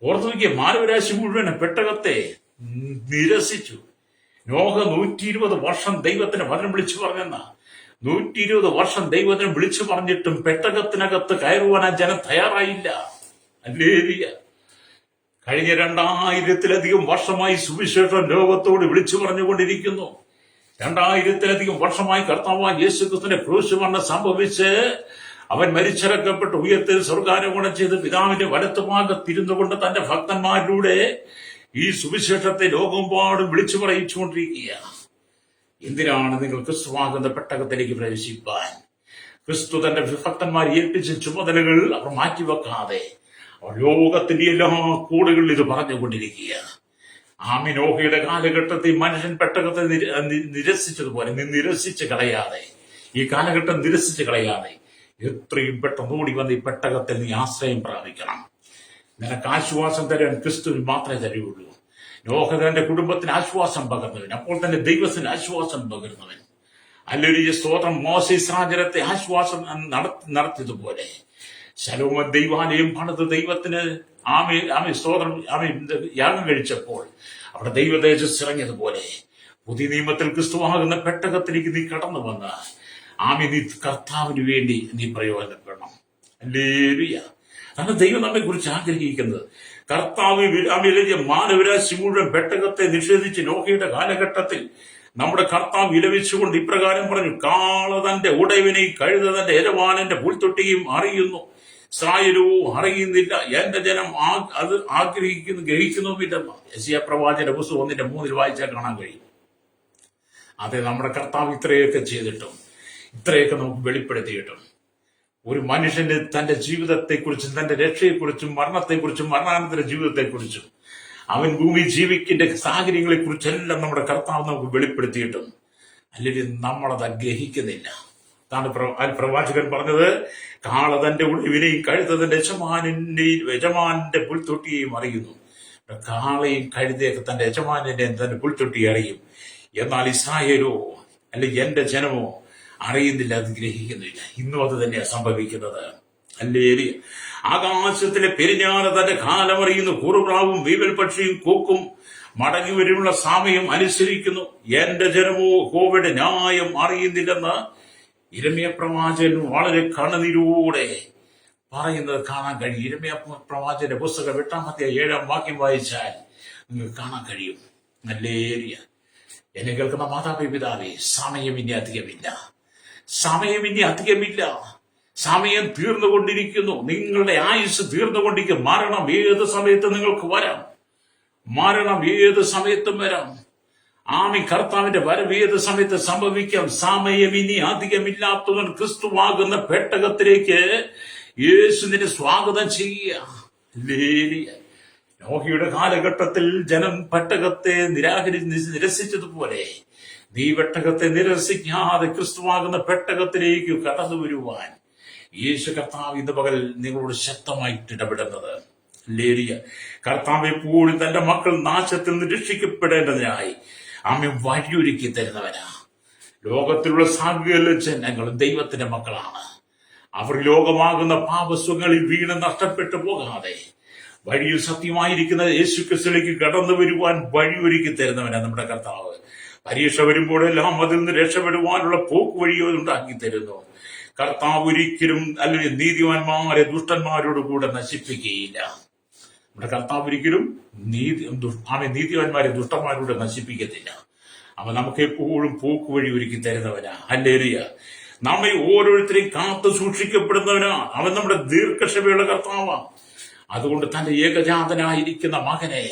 S1: ഓർത്തു നോക്കിയ മാനവരാശി മുഴുവൻ പെട്ടകത്തെ നിരസിച്ചു. നോഹ 120 വർഷം ദൈവത്തിന് വചനം വിളിച്ചു പറഞ്ഞെന്ന 120 വർഷം ദൈവത്തിന് വിളിച്ചു പറഞ്ഞിട്ടും പെട്ടകത്തിനകത്ത് കയറുവാൻ ആ ജനം തയ്യാറായില്ല. ഹല്ലേലൂയ. കഴിഞ്ഞ 2000-ലധികം വർഷമായി സുവിശേഷം ലോകത്തോട് വിളിച്ചു പറഞ്ഞുകൊണ്ടിരിക്കുന്നു. 2000-ലധികം വർഷമായി കർത്താവായ യേശുക്രിസ്തുവിന്റെ ക്രൂശ് മരണം സംഭവിച്ച് അവൻ മരിച്ചിറക്കപ്പെട്ട് ഉയർത്തിൽ സ്വർഗാരോഹണം ചെയ്ത് പിതാവിന്റെ വലത്തുഭാഗത്തിരുന്നു കൊണ്ട് തന്റെ ഭക്തന്മാരിലൂടെ ഈ സുവിശേഷത്തെ ലോകമെമ്പാടും വിളിച്ചു പറയിച്ചുകൊണ്ടിരിക്കുകയാണ്. എന്തിനാണ് നിങ്ങൾ ക്രിസ്തുവാകുന്ന പെട്ടകത്തിലേക്ക് പ്രവേശിപ്പാൻ? ക്രിസ്തു തന്റെ ഭക്തന്മാരെ ഏൽപ്പിച്ച ചുമതലകൾ അവർ മാറ്റിവെക്കാതെ അവർ ലോകത്തിന്റെ എല്ലാ കൂടുകളിൽ ഇത് പറഞ്ഞുകൊണ്ടിരിക്കുക. നോഹയുടെ കാലഘട്ടത്തിൽ മനുഷ്യൻ പെട്ടകത്തെ നിരസിച്ചതുപോലെ നീ നിരസിച്ച് കളയാതെ, ഈ കാലഘട്ടം നിരസിച്ച് കളയാതെ എത്രയും പെട്ടെന്ന് ഓടി വന്ന് ഈ പെട്ടകത്തിൽ നീ ആശ്രയം പ്രാപിക്കണം. നിനക്ക് ആശ്വാസം തരാൻ ക്രിസ്തുവിൽ മാത്രമേ തരുള്ളൂ. നോഹ തന്റെ കുടുംബത്തിന് ആശ്വാസം പകർന്നവൻ, അപ്പോൾ തന്നെ ദൈവത്തിന് ആശ്വാസം പകർന്നവൻ. അല്ലെങ്കിൽ സ്തോത്രം, മോശെ ഇസ്രായേലിനെ ആശ്വാസം നടത്തിയതുപോലെ ശലോമോൻ ദൈവാലയം പണിത് ദൈവത്തിന് സ്തോത്രം യാഗം കഴിച്ചപ്പോൾ അവിടെ ദൈവ തേജസ് ഇറങ്ങിയതുപോലെ പുതിയ നിയമത്തിൽ ക്രിസ്തുവാകുന്ന പെട്ടകത്തിലേക്ക് നീ കടന്നു വന്ന നീ കർത്താവിന് വേണ്ടി നീ പ്രയോജനപ്പെടണം. ഹല്ലേലൂയ. അതാണ് ദൈവം നമ്മെ കുറിച്ച് ആഗ്രഹിക്കുന്നത്. കർത്താവ് മാനവരാശി മുഴുവൻ പെട്ടകത്തെ നിഷേധിച്ച് നോഹയുടെ കാലഘട്ടത്തിൽ നമ്മുടെ കർത്താവ് വിലപിച്ചുകൊണ്ട് ഇപ്രകാരം പറഞ്ഞു: കാള തന്റെ ഉടയവിനെ, കഴുത തന്റെ യജമാനന്റെ പുൽത്തൊട്ടിയും അറിയുന്നു, ഇസ്രായേലോ അറിയുന്നില്ല, എന്റെ ജനം അത് ആഗ്രഹിക്കുന്നു ഗ്രഹിക്കുന്നുമില്ലെന്ന് യെശയ്യാ പ്രവാചകന്റെ പുസ്തകം 1:3 വായിച്ചാൽ കാണാൻ കഴിയും. അതെ, നമ്മുടെ കർത്താവ് ഇത്രയൊക്കെ ചെയ്തിട്ടും ഇത്രയൊക്കെ നമുക്ക് വെളിപ്പെടുത്തിയിട്ടും ഒരു മനുഷ്യന് തന്റെ ജീവിതത്തെക്കുറിച്ചും തന്റെ രക്ഷയെക്കുറിച്ചും മരണത്തെക്കുറിച്ചും മരണാനന്തര ജീവിതത്തെക്കുറിച്ചും അവൻ ഭൂമി ജീവിക്കേണ്ട സാഹചര്യങ്ങളെക്കുറിച്ചെല്ലാം നമ്മുടെ കർത്താവ് നമുക്ക് വെളിപ്പെടുത്തിയിട്ടും അല്ലെങ്കിൽ നമ്മളത് ഗ്രഹിക്കുന്നില്ല. അതാണ് പ്രവാചകൻ പറഞ്ഞത്, കാള തന്റെ ഉടവിനെയും കഴുത തന്റെ യജമാന്റെ പുൽത്തൊട്ടിയെയും അറിയുന്നു. കാളയും കഴുതയൊക്കെ തന്റെ യജമാനെയും തന്റെ പുൽത്തൊട്ടിയെ അറിയും, എന്നാൽ ഇസ്രായേലോ അല്ലെങ്കിൽ എന്റെ ജനമോ അറിയുന്നില്ല, അത് ഗ്രഹിക്കുന്നില്ല. ഇന്നും അത് തന്നെയാണ് സംഭവിക്കുന്നത്. അല്ലേലി ആകാശത്തിലെ പെരിഞ്ഞാറ് തന്റെ കാലം അറിയുന്നു, കുറുപ്രാവും വീവൽ പക്ഷിയും കൂക്കും മടങ്ങി വരുമുള്ള സമയം അനുസരിക്കുന്നു, എന്റെ ജനമോ യഹോവയുടെ ന്യായം അറിയുന്നില്ലെന്ന് യിരെമ്യാ പ്രവാചകൻ വളരെ കണ്ണുനീരോടെ പറയുന്നത് കാണാൻ കഴിയും. യിരെമ്യാ പ്രവാചകന്റെ പുസ്തകം 8-ാം അധ്യായം 7-ാം വാക്യം വായിച്ചാൽ നിങ്ങൾക്ക് കാണാൻ കഴിയും. നല്ലേരിയ എന്നെ കേൾക്കുന്ന മാതാപിതാവേ, സമയം ഇനി അധികമില്ല, സമയം ഇനി അധികമില്ല. സമയം തീർന്നുകൊണ്ടിരിക്കുന്നു, നിങ്ങളുടെ ആയുസ് തീർന്നുകൊണ്ടിരിക്കും. മരണം ഏത് സമയത്ത് നിങ്ങൾക്ക് വരാം, മരണം ഏത് സമയത്തും വരാം. കർത്താവിന്റെ വരവ് ഏത് സമയത്ത് സംഭവിക്കാം. സമയം ഇനി അധികമില്ലാത്തവൻ ക്രിസ്തുവാകുന്ന പെട്ടകത്തിലേക്ക് യേശുവിനെ സ്വാഗതം ചെയ്യുക. നോഹയുടെ കാലഘട്ടത്തിൽ ജനം പെട്ടകത്തെ നിരസിച്ചതുപോലെ നീ പെട്ടകത്തെ നിരസിക്കാതെ ക്രിസ്തുവാകുന്ന പെട്ടകത്തിലേക്ക് കടന്നു വരുവാൻ യേശു കർത്താവ് ഇന്ന് പകൽ നിങ്ങളോട് ശക്തമായിട്ട് ഇടപെടുന്നത്. കർത്താവ് എപ്പോഴും തന്റെ മക്കൾ നാശത്തിൽ നിന്ന് രക്ഷിക്കപ്പെടേണ്ടതിനായി വഴിയൊരുക്കി തരുന്നവനാ. ലോകത്തിലുള്ള സകല ജനങ്ങളും ദൈവത്തിന്റെ മക്കളാണ്. അവർ ലോകമാകുന്ന പാപസ്വങ്ങളിൽ വീണ് നഷ്ടപ്പെട്ടു പോകാതെ വഴിയിൽ സത്യമായിരിക്കുന്ന യേശു ക്രിസ്തുവിലേക്ക് കടന്നു വരുവാൻ വഴിയൊരുക്കി തരുന്നവനാ നമ്മുടെ കർത്താവ്. പരീക്ഷ വരുമ്പോഴെല്ലാം അതിൽ നിന്ന് രക്ഷപ്പെടുവാനുള്ള പോക്ക് വഴിയോ ഉണ്ടാക്കി തരുന്നു. കർത്താവ് ഒരിക്കലും അല്ലെങ്കിൽ നീതിമാന്മാരെ ദുഷ്ടന്മാരോട് കൂടെ നശിപ്പിക്കുകയില്ല. നമ്മുടെ കർത്താവ് ഒരിക്കലും നീതിമാന്മാരെ ദുഷ്ടന്മാരോട് നശിപ്പിക്കത്തില്ല. അവൻ നമുക്ക് എപ്പോഴും പോക്ക് വഴി ഒരുക്കി തരുന്നവനാ. ഹല്ലേലൂയ. നമ്മെ ഓരോരുത്തരെയും കാത്തു സൂക്ഷിക്കപ്പെടുന്നവനാ. അവൻ നമ്മുടെ ദീർഘക്ഷമയുള്ള കർത്താവാണ്. അതുകൊണ്ട് തന്റെ ഏകജാതനായിരിക്കുന്ന മകനെ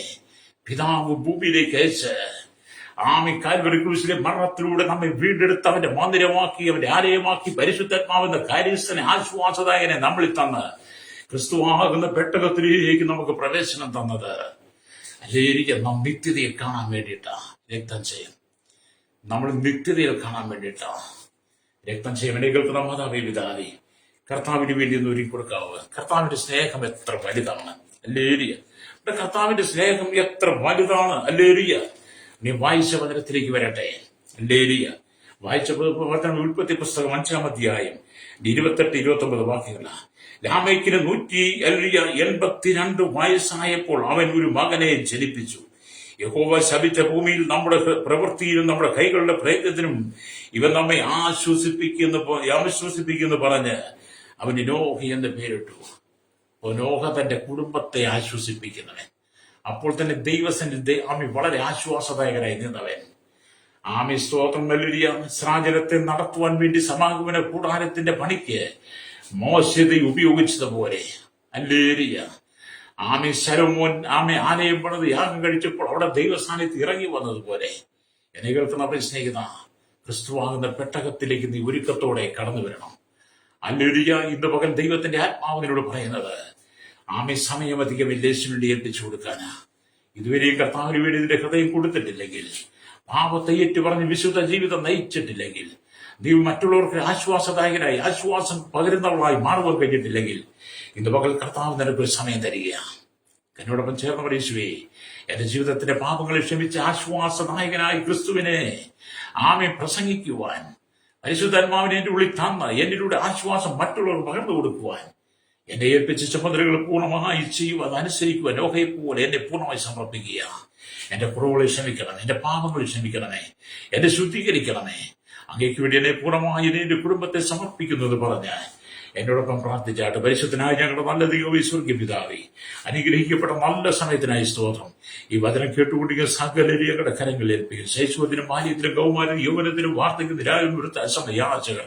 S1: പിതാവ് ഭൂമിയിലേക്ക് അയച്ച് കാൽവരി ക്രൂശിലെ മരണത്തിലൂടെ നമ്മെ വീണ്ടെടുത്ത് അവന്റെ മന്ദിരമാക്കി, അവന്റെ ആലയമാക്കി, പരിശുദ്ധാത്മാവെന്ന കാര്യസ്ഥനെ ആശ്വാസദായകനെ നമ്മളിൽ തന്ന് ക്രിസ്തുവാകുന്ന പെട്ടകത്തിലേക്ക് നമുക്ക് പ്രവേശനം തന്നത്. അല്ലെങ്കിൽ നാം നിത്യതയിൽ കാണാൻ വേണ്ടിയിട്ടാ രക്തം ചെയ്യും. നമ്മൾ നിത്യതയിൽ കാണാൻ വേണ്ടിയിട്ടാ രക്തം ചെയ്യും. എന്നെ കേൾക്കുന്ന മാതാപിതാവേ, കർത്താവിന് വേണ്ടി ഒന്ന് ഒരുക്കി കൊടുക്കാവ്. കർത്താവിന്റെ സ്നേഹം എത്ര വലുതാണ്. അല്ലേരിയ കർത്താവിന്റെ സ്നേഹം എത്ര വലുതാണ്. അല്ലേരിയ നീ വായിച്ച വചനത്തിലേക്ക് വരട്ടെ. അല്ലേരിയ വായിച്ച ഉൽപ്പത്തി പുസ്തകം 5-ാം അധ്യായം 28-29 വാക്യങ്ങളാണ്. ലാമേക്കിന് 182 വയസ്സായപ്പോൾ അവൻ ഒരു മകനെ ജനിപ്പിച്ചു. യഹോവ ശപിച്ച ഭൂമിയിൽ നമ്മുടെ പ്രവൃത്തിയിലും നമ്മുടെ കൈകളുടെ പ്രയത്നത്തിനും ഇവൻ നമ്മെ ആശ്വസിപ്പിക്കുന്നു പറഞ്ഞ് അവന് നോഹ എന്ന് പേരിട്ടു. നോഹ തന്റെ കുടുംബത്തെ ആശ്വസിപ്പിക്കുന്നവൻ. അപ്പോൾ തന്നെ ദൈവസന്നിധി വളരെ ആശ്വാസദായകനായി നിന്നവൻ. സ്തോത്രം. വലിയ സ്രാജനത്തെ നടത്തുവാൻ വേണ്ടി സമാഗമന കൂടാരത്തിന്റെ പണിക്ക് മോശത്തെ ഉപയോഗിച്ചതുപോലെ അല്ലേരിയ ശലോമോൻ ആലയം പണിത് യാഗം കഴിച്ചപ്പോൾ അവിടെ ദൈവസ്ഥാനത്ത് ഇറങ്ങി വന്നതുപോലെ എന്നെ കേൾക്കുന്നവരെ സ്നേഹിത, ക്രിസ്തുവാകുന്ന പെട്ടകത്തിലേക്ക് നീ ഒരുക്കത്തോടെ കടന്നു വരണം. അല്ലേരിയ ഇന്ന് പകൽ ദൈവത്തിന്റെ ആത്മാവിനോട് പറയുന്നത് സമയമധികം യേശുവിനെ ഏൽപ്പിച്ചു കൊടുക്കാനാ. ഇതുവരെയും കർത്താവിന് വേണ്ടി ഇതിന്റെ ഹൃദയം കൊടുത്തിട്ടില്ലെങ്കിൽ, പാപത്തെ ഏറ്റുപറഞ്ഞ് വിശുദ്ധ ജീവിതം നയിച്ചിട്ടില്ലെങ്കിൽ, നീ മറ്റുള്ളവർക്ക് ആശ്വാസദായകനായി ആശ്വാസം പകരുന്നവളായി മാറുവാൻ കഴിഞ്ഞിട്ടില്ലെങ്കിൽ ഇന്ന് പകൽ കർത്താവ് നിനക്കൊരു സമയം തരികയാണ്. എന്നോടൊപ്പം ചേർന്നവർ യേശുവേ, എന്റെ ജീവിതത്തിന്റെ പാപങ്ങളെ ക്ഷമിച്ച് ആശ്വാസദായകനായി ക്രിസ്തുവിനെ പ്രസംഗിക്കുവാൻ പരിശുദ്ധാത്മാവിനെ എന്റെ ഉള്ളിൽ തന്ന എന്നിലൂടെ ആശ്വാസം മറ്റുള്ളവർ പകർന്നു കൊടുക്കുവാൻ എന്നെ ഏൽപ്പിച്ച ചുമതലകൾ പൂർണ്ണമായി ചെയ്യുക, അതനുസരിക്കുവാൻ നോഹയെ പോലെ എന്നെ പൂർണ്ണമായി സമർപ്പിക്കുക. എന്റെ കുറവുകളെ ക്ഷമിക്കണമേ, എന്റെ പാപങ്ങളെ ക്ഷമിക്കണമേ, എന്നെ ശുദ്ധീകരിക്കണമേ. അങ്ങേക്ക് വേണ്ടി എന്നെ പൂർണ്ണമായി എന്റെ കുടുംബത്തെ സമർപ്പിക്കുന്നത് പറഞ്ഞ് എന്നോടൊപ്പം പ്രാർത്ഥിച്ചാട്ട്. പരിശുദ്ധനായ ഞങ്ങളുടെ നല്ല ദൈവമേ, സ്വർഗ്ഗ പിതാവേ, അനുഗ്രഹിക്കപ്പെട്ട നല്ല സമയത്തിനായി സ്തോത്രം. ഈ വചനം കേട്ടുകൊണ്ടിരിക്കുന്ന സകലരെ ഞങ്ങളുടെ കരങ്ങളിൽ ഏൽപ്പിക്കും. ശൈശവത്തിനും ബാല്യത്തിനും കൗമാരത്തിനും യൗവനത്തിനും വാർദ്ധക്യത്തിനും രാജ്യം കൊടുത്ത അസമയാചകൾ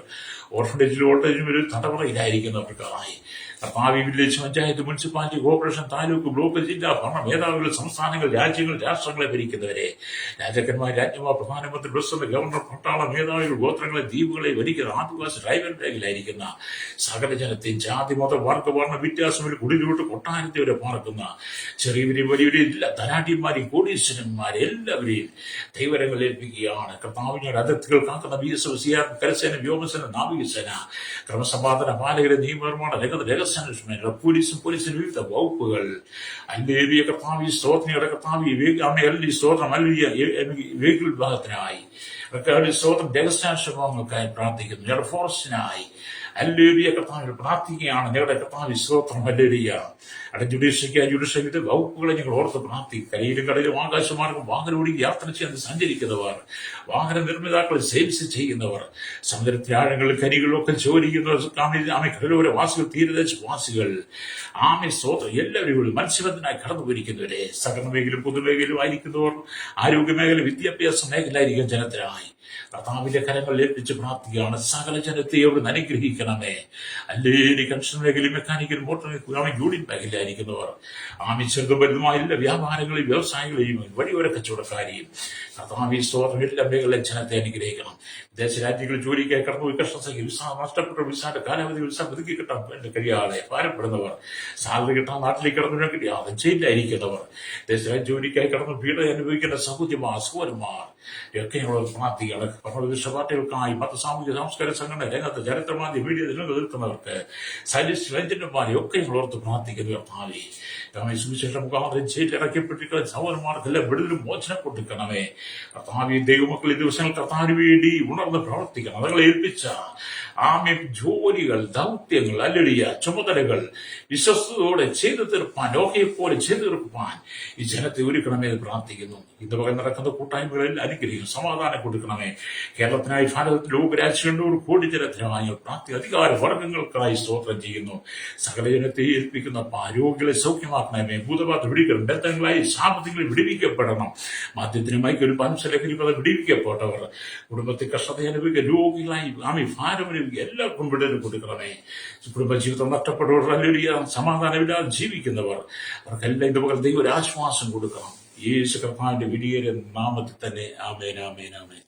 S1: ഓർഫനേജിലും ഓൾട്ടേജിലും ഒരു തടവറയിലായിരിക്കുന്നവർക്കായി കർത്താവ് village panchayat municipality corporation taluk block ജില്ലാ ഭരണ മേധാവികൾ സംസ്ഥാനങ്ങൾ രാജ്യങ്ങൾ രാഷ്ട്രങ്ങളെ ഭരിക്കുന്നവരെ രാജാക്കന്മാർ രാജ്യമാർ പ്രധാനമന്ത്രി പ്രസിഡന്റ് ഗവർണർ പട്ടാള മേധാവികൾ ഗോത്രങ്ങളെ ദ്വീപുകളെ ഭരിക്കുന്ന ആദിവാസി ട്രൈബൽ മേഖലയിലായിരിക്കുന്ന സകല ജനത്തെയും ജാതി മത വർഗ്ഗവർണ്ണ വ്യത്യാസങ്ങളിൽ കുടിലോട്ട് കൊട്ടാരത്തെ വരെ പാർക്കുന്ന ചെറിയവരെയും വലിയവരെയും എല്ലാ ധനാഢ്യന്മാരെയും കോടീശ്വരന്മാരെ എല്ലാവരെയും ദൈവരങ്ങൾ ഏൽപ്പിക്കുകയാണ്. കർത്താവിന്റെ അതിർത്തികൾ കാക്കുന്ന BSF, CR, കരസേന, വ്യോമസേന, നാവികസേന, ക്രമസമാധാന പാലകരെ, നിയമനിർമ്മാണ രംഗത്ത് രഹസ്യാന്വേഷണ പോലീസിന് വിവിധ വകുപ്പുകൾ അല്ലേലിയ കർത്താവ് സ്തോത്രയുടെ കർത്താവ് സ്തോത്രം അല്ലിയ വെഹിക്കിൾ വിഭാഗത്തിനായി സ്തോത്രം രഹസ്യാന്വേഷണങ്ങൾക്കായി പ്രാർത്ഥിക്കുന്നു. ഞങ്ങളുടെ ഫോറസ്റ്റിനായി അല്ലേലിയ കർത്താവിൽ പ്രാർത്ഥിക്കുകയാണ്. ഞങ്ങളുടെ കർത്താവ് സ്തോത്രം അല്ലേലിയ ജുഡീഷ്യറിയുടെ വകുപ്പുകളെ ഞങ്ങൾ ഓർത്ത് പ്രാർത്ഥിക്കും. കരയിലും കടയിലും ആകാശമാർഗം വാഹനോടി യാത്ര ചെയ്ത് സഞ്ചരിക്കുന്നവർ, വാഹന നിർമ്മിതാക്കളെ സെയിൽസ് ചെയ്യുന്നവർ, സമുദ്രത്തിലാഴങ്ങളിൽ കരികളൊക്കെ ജോലി ചെയ്യുന്നവർ, കടലോര വാസികൾ, തീരദേശവാസികൾ, സ്തോത്രം എല്ലാവരും മത്സ്യബന്ധനായി കടന്നു പോയിരിക്കുന്നവരെ, സകല മേഖലയിലും പൊതുമേഖലയിലും ആയിരിക്കുന്നവർ, ആരോഗ്യമേഖല, വിദ്യാഭ്യാസ മേഖല ആയിരിക്കും ജനത്തിനായി കർത്താവിന്റെ കരങ്ങൾ ഏൽപ്പിച്ച് പ്രാർത്ഥിക്കുകയാണ്. സകല ജനത്തെയോട് അനുഗ്രഹിക്കണമേ. അല്ലേലി കൺസ്ട്രക്ഷൻ മേഖലയിൽ, മെക്കാനിക്കൽ, മോട്ടോർ യൂണിയൻ മേഖലയിലായിരിക്കുന്നവർ, ചെറുതും വലുതുമായ എല്ലാ വ്യാപാരങ്ങളെയും വ്യവസായങ്ങളെയും വഴിയോര കച്ചവടക്കാരെയും കർത്താവ് സ്തോത്രം എല്ലാ മേഖലയിലും ജനത്തെ അനുഗ്രഹിക്കണം. വിദേശ രാജ്യങ്ങളിൽ ജോലിക്കായി കടന്നുപോയി കഷ്ടസംഖ്യ വിസ നഷ്ടപ്പെട്ട വിസയുടെ കാലാവധി വിസ പുതുക്കി കിട്ടാൻ വേണ്ടി കഴിയാതെ ഭാരപ്പെടുന്നവർ, സാലറി കിട്ടാൻ നാട്ടിലേക്ക് കടന്നു കിട്ടിയാതെ ജയിലിലായിരിക്കുന്നവർ, വിദേശ ജോലിക്കായി കടന്നു പീഡ അനുഭവിക്കേണ്ട സഹോദരന്മാർ ഒക്കെ ഞങ്ങൾ പ്രാർത്ഥിക്കണം. വിദേശ പാർട്ടികൾക്കായി മത സാമൂഹിക സാംസ്കാര സംഘടന രംഗത്ത് ചരിത്രമാധ്യ മീഡിയ നിലനിൽക്കുന്നവർക്ക് സൈനിസ്റ്റ് രഞ്ജന്മാരെ ഒക്കെ ഞങ്ങൾ ഓർത്ത് പ്രാർത്ഥിക്കുന്നു. ഭാവി സുവിശേഷ മുഖാന്തരം ജയിലിറക്കപ്പെട്ടിരിക്കുന്ന സഹോദരന്മാർക്കെല്ലാം വിടുതലും മോചനം കൊടുക്കണമേ. കർത്താവി ദൈവമക്കൾ ഈ ദിവസങ്ങൾ കർത്താവിന് വേണ്ടി ഉണർന്ന് പ്രവർത്തിക്കണം. അതുങ്ങളെ ഏൽപ്പിച്ച ജോലികൾ, ദൗത്യങ്ങൾ, അല്ലടിയ ചുമതലകൾ വിശ്വസ്തയോടെ ചെയ്തു തീർപ്പാൻ, ലോകയെപ്പോലെ ചെയ്തു തീർപ്പാൻ ഈ ജനത്തെ ഒരുക്കണമെന്ന് പ്രാർത്ഥിക്കുന്നു. ഇന്ന് പകൽ നടക്കുന്ന കൂട്ടായ്മകളിൽ അനുഗ്രഹിക്കും, സമാധാനം കൊടുക്കണമേ. കേരളത്തിനായി, ഭാരതത്തിൽ, ലോകരാജ്യങ്ങളോട് കോടി ജനത്തിനായി പ്രാർത്ഥി അധികാര വർഗങ്ങൾക്കായി സ്തോത്രം ചെയ്യുന്നു. സകല ജനത്തെ ഏൽപ്പിക്കുന്ന ആരോഗ്യങ്ങളെ സൗഖ്യമാക്കണമേ. ഭൂതബാധ പിടിക്കണം, ബന്ധങ്ങളായി സാമ്പത്തികങ്ങളിൽ വിടിവിക്കപ്പെടണം. മദ്യത്തിന് മൈക്കൊരു പഞ്ചലഹരി വിടിവിക്കപ്പെട്ടവർ, കുടുംബത്തിൽ കഷ്ടത അനുഭവിക്കുക, രോഗികളായി ഭാരം എല്ലാവർക്കും വിടൽ കൊടുക്കണമേ. കുടുംബജീവിതം നഷ്ടപ്പെട്ടവർ, അല്ലെങ്കിൽ സമാധാനമില്ലാതെ ജീവിക്കുന്നവർ, അവർക്കെല്ലാം ഇതുപോലെ ദൈവ ഒരു ആശ്വാസം കൊടുക്കണം. യേശു കർത്താവിന്റെ വലിയ നാമത്തിൽ തന്നെ. ആമേൻ, ആമേൻ, ആമേൻ.